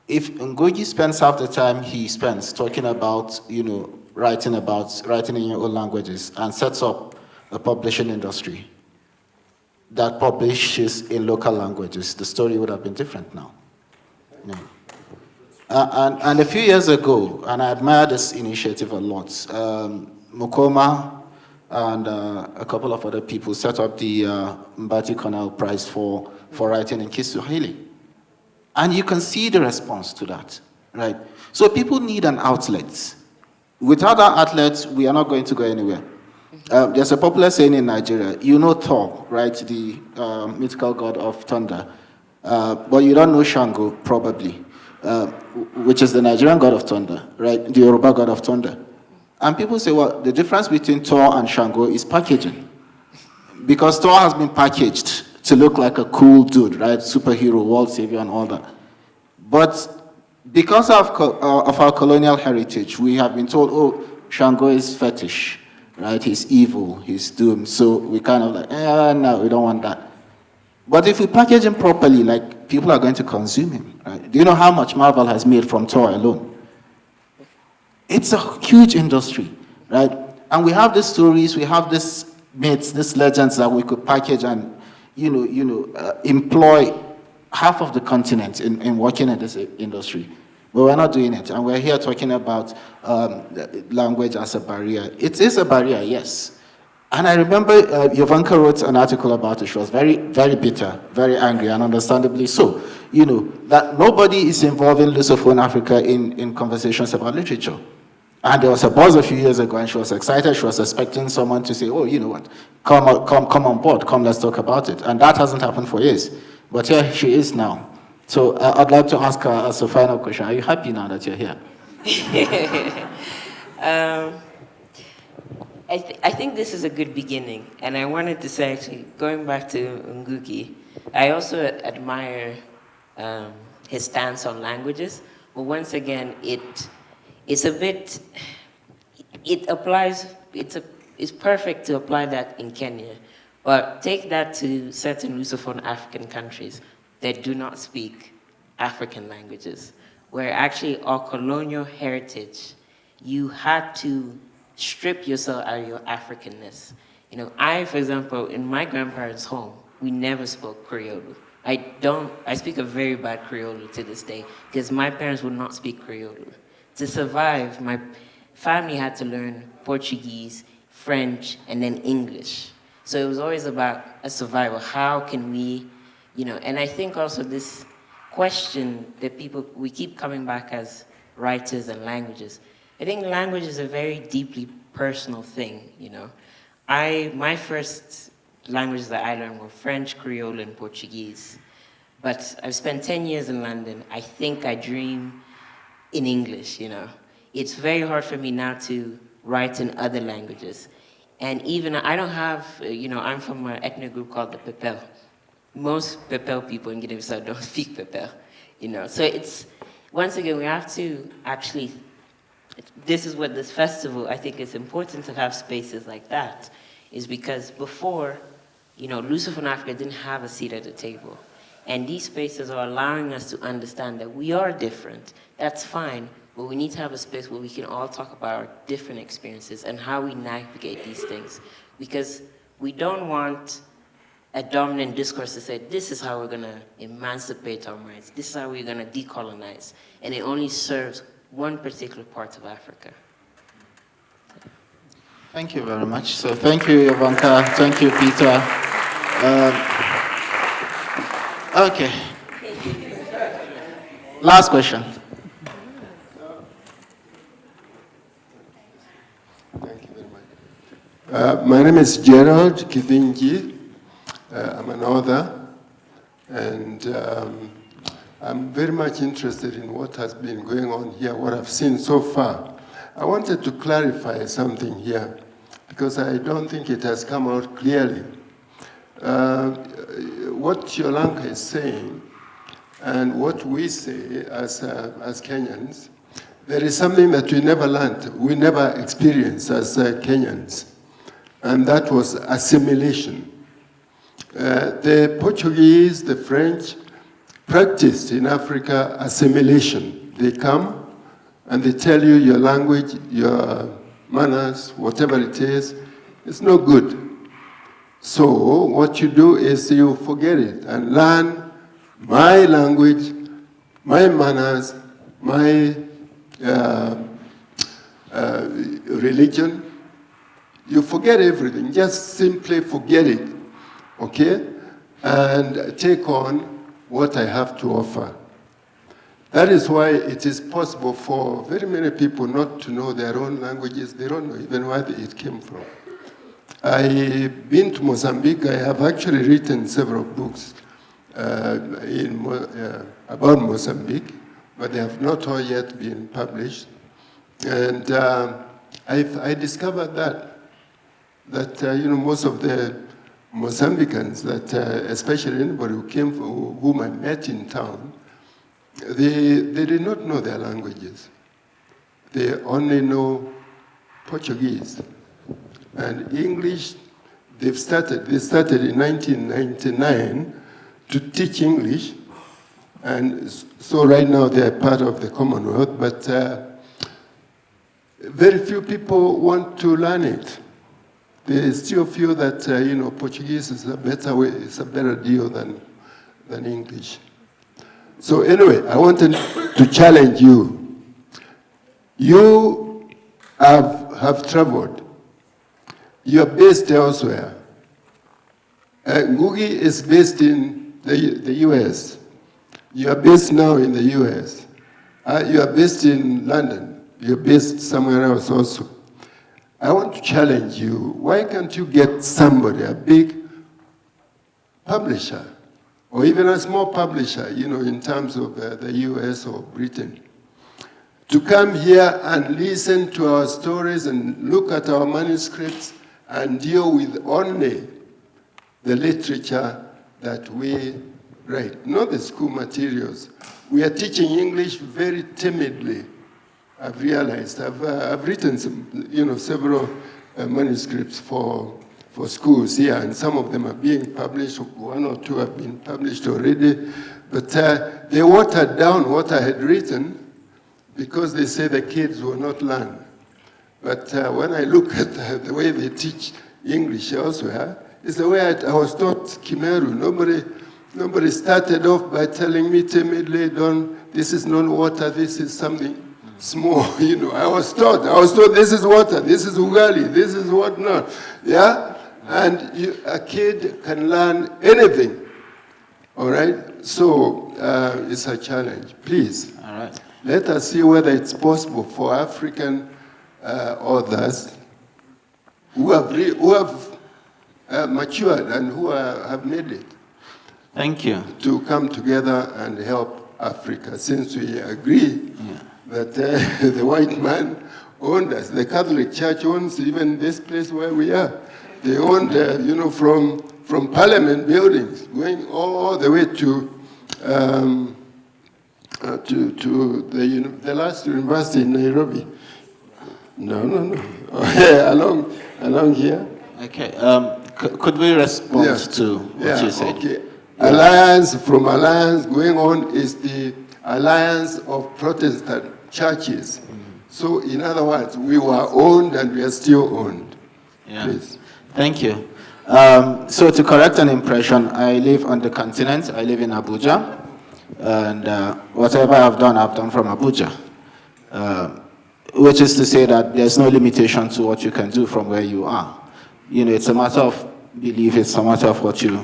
if Ngugi spends half the time he spends talking about, writing in your own languages and sets up a publishing industry that publishes in local languages, the story would have been different now. Yeah. And a few years ago, and I admire this initiative a lot, Mukoma and a couple of other people set up the Mbati Cornell Prize for writing in Kiswahili. And you can see the response to that, right? So people need an outlet. Without that outlet, we are not going to go anywhere. There's a popular saying in Nigeria, Thor, right, the mythical god of thunder, but you don't know Shango, probably, which is the Nigerian god of thunder, right, the Yoruba god of thunder. And people say, well, the difference between Thor and Shango is packaging. Because Thor has been packaged to look like a cool dude, right, superhero, world savior, and all that. But because of our colonial heritage, we have been told, oh, Shango is fetish. Right, he's evil, he's doomed. So we kind of like, no, we don't want that. But if we package him properly, like, people are going to consume him. Right? Do you know how much Marvel has made from Thor alone? It's a huge industry, right? And we have these stories, we have these myths, these legends that we could package and, employ half of the continent in working in this industry. But we're not doing it. And we're here talking about language as a barrier. It is a barrier, yes. And I remember Yovanka wrote an article about it. She was very, very bitter, very angry, and understandably so. That nobody is involving Lusophone Africa in conversations about literature. And there was a buzz a few years ago, and she was excited. She was expecting someone to say, oh, you know what, come on board, come, let's talk about it. And that hasn't happened for years. But here she is now. So I'd like to ask her as a final question, are you happy now that you're here? I think this is a good beginning. And I wanted to say, actually, going back to Ngugi, I also admire his stance on languages. But once again, it's perfect to apply that in Kenya. But take that to certain Lusophone African countries that do not speak African languages, where actually our colonial heritage, you had to strip yourself out of your Africanness. I, for example, in my grandparents' home, we never spoke Creole. I speak a very bad Creole to this day, because my parents would not speak Creole. To survive, my family had to learn Portuguese, French, and then English. So it was always about a survival. How can we, and I think also this question that we keep coming back as writers and languages. I think language is a very deeply personal thing, My first languages that I learned were French, Creole, and Portuguese. But I've spent 10 years in London. I think I dream in English, It's very hard for me now to write in other languages. And even, I don't have, I'm from an ethnic group called the Pepel. Most Pepel people in Guinea-Bissau don't speak Pepel, So it's, once again, we have to actually, this is what this festival, I think it's important to have spaces like that, is because before, Lucifer in Africa didn't have a seat at the table. And these spaces are allowing us to understand that we are different. That's fine, but we need to have a space where we can all talk about our different experiences and how we navigate these things. Because we don't want a dominant discourse to say, this is how we're going to emancipate our minds, this is how we're going to decolonize, and it only serves one particular part of Africa. Thank you very much. So thank you, Yovanka. Thank you, Peter. Okay. Last question. Thank you very much. My name is Gerald Kidingi. I'm an author, and I'm very much interested in what has been going on here, what I've seen so far. I wanted to clarify something here, because I don't think it has come out clearly. What Yovanka is saying, and what we say as Kenyans, there is something that we never learned, we never experienced as Kenyans, and that was assimilation. The Portuguese, the French, practiced in Africa assimilation. They come and they tell you your language, your manners, whatever it is, it's no good. So what you do is you forget it and learn my language, my manners, my religion. You forget everything, just simply forget it, okay? And take on what I have to offer. That is why it is possible for very many people not to know their own languages. They don't know even where it came from. I've been to Mozambique. I have actually written several books about Mozambique, but they have not all yet been published. And I discovered that most of the Mozambicans, especially anybody who came, whom I met in town, they did not know their languages. They only know Portuguese. And English, they started in 1999 to teach English. And so right now they're part of the Commonwealth, but very few people want to learn it. They still feel that, Portuguese is a better way, it's a better deal than English. So anyway, I wanted to challenge you. You have traveled. You are based elsewhere. Ngugi is based in the US. You are based now in the US. You are based in London. You are based somewhere else also. I want to challenge you. Why can't you get somebody, a big publisher, or even a small publisher, in terms of the US or Britain, to come here and listen to our stories and look at our manuscripts and deal with only the literature that we write, not the school materials. We are teaching English very timidly. I've realized. I've written several manuscripts for schools here, and some of them are being published. One or two have been published already, but they watered down what I had written because they say the kids will not learn. But when I look at the way they teach English elsewhere, it's the way I was taught Kimeru. Nobody started off by telling me timidly, this is not water, this is something small, I was taught this is water, this is ugali, this is whatnot, yeah? And a kid can learn anything, all right? So it's a challenge. Please, all right, let us see whether it's possible for African authors who have matured and who have made it. Thank you. To come together and help Africa, since we agree that the white man owned us. The Catholic Church owns even this place where we are. They owned, from Parliament buildings, going all the way to the last university in Nairobi. No. Along here. Okay. Could we respond to what you said? Okay. Alliance, from alliance going on is the alliance of Protestant churches. So in other words, we were owned and we are still owned. Yeah. Please. Thank you. So to correct an impression, I live on the continent. I live in Abuja. And whatever I've done from Abuja. Which is to say that there's no limitation to what you can do from where you are. You know, it's a matter of belief, it's a matter of what you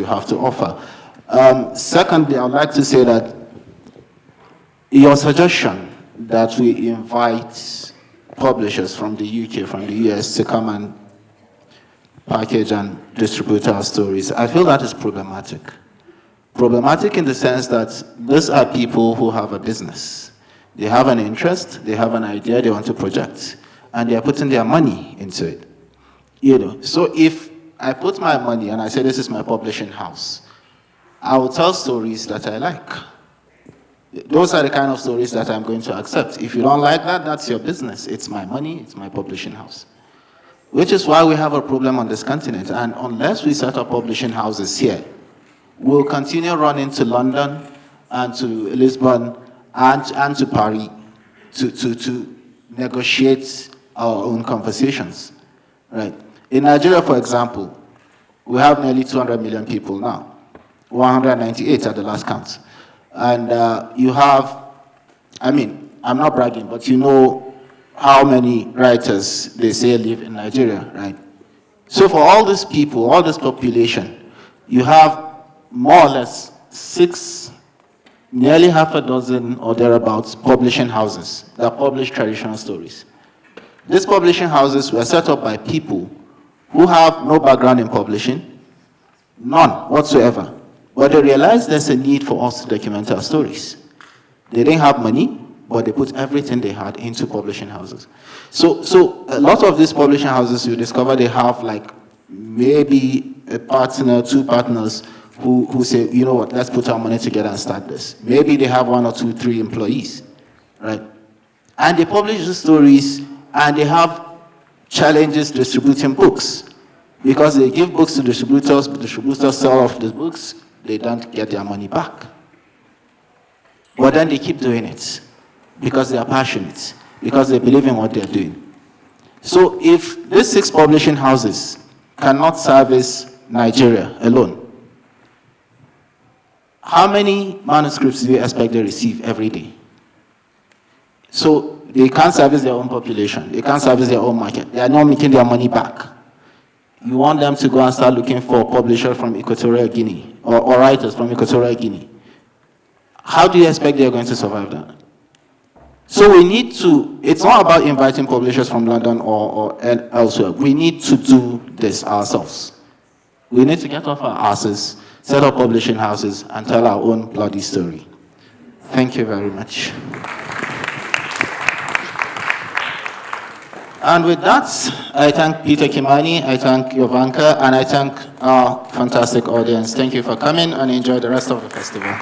have to offer. Secondly, I would like to say that your suggestion that we invite publishers from the UK, from the US to come and package and distribute our stories, I feel that is problematic. Problematic in the sense that these are people who have a business. They have an interest, they have an idea they want to project, and they are putting their money into it. You know, so if I put my money and I say this is my publishing house, I will tell stories that I like. Those are the kind of stories that I'm going to accept. If you don't like that, that's your business. It's my money, it's my publishing house. Which is why we have a problem on this continent. And unless we set up publishing houses here, we'll continue running to London and to Lisbon and to Paris to negotiate our own conversations. Right? In Nigeria, for example, we have nearly 200 million people now, 198 at the last count. And you have, I mean, I'm not bragging, but you know how many writers they say live in Nigeria, right? So for all these people, all this population, you have more or less nearly half a dozen or thereabouts publishing houses that publish traditional stories. These publishing houses were set up by people who have no background in publishing, none whatsoever. But they realized there's a need for us to document our stories. They didn't have money, but they put everything they had into publishing houses. So a lot of these publishing houses, you discover they have like maybe a partner, two partners who say, you know what, let's put our money together and start this. Maybe they have 1 or 2, 3 employees, right? And they publish the stories and they have challenges distributing books because they give books to distributors, but distributors sell off the books, they don't get their money back. But then they keep doing it because they are passionate, because they believe in what they're doing. So if these 6 publishing houses cannot service Nigeria alone, how many manuscripts do you expect they receive every day? So they can't service their own population. They can't service their own market. They are not making their money back. You want them to go and start looking for publishers from Equatorial Guinea or writers from Equatorial Guinea. How do you expect they're going to survive that? So we need to, it's not about inviting publishers from London or elsewhere. We need to do this ourselves. We need to get off our asses, set up publishing houses, and tell our own bloody story. Thank you very much. And with that, I thank Peter Kimani, I thank Yovanka, and I thank our fantastic audience. Thank you for coming and enjoy the rest of the festival.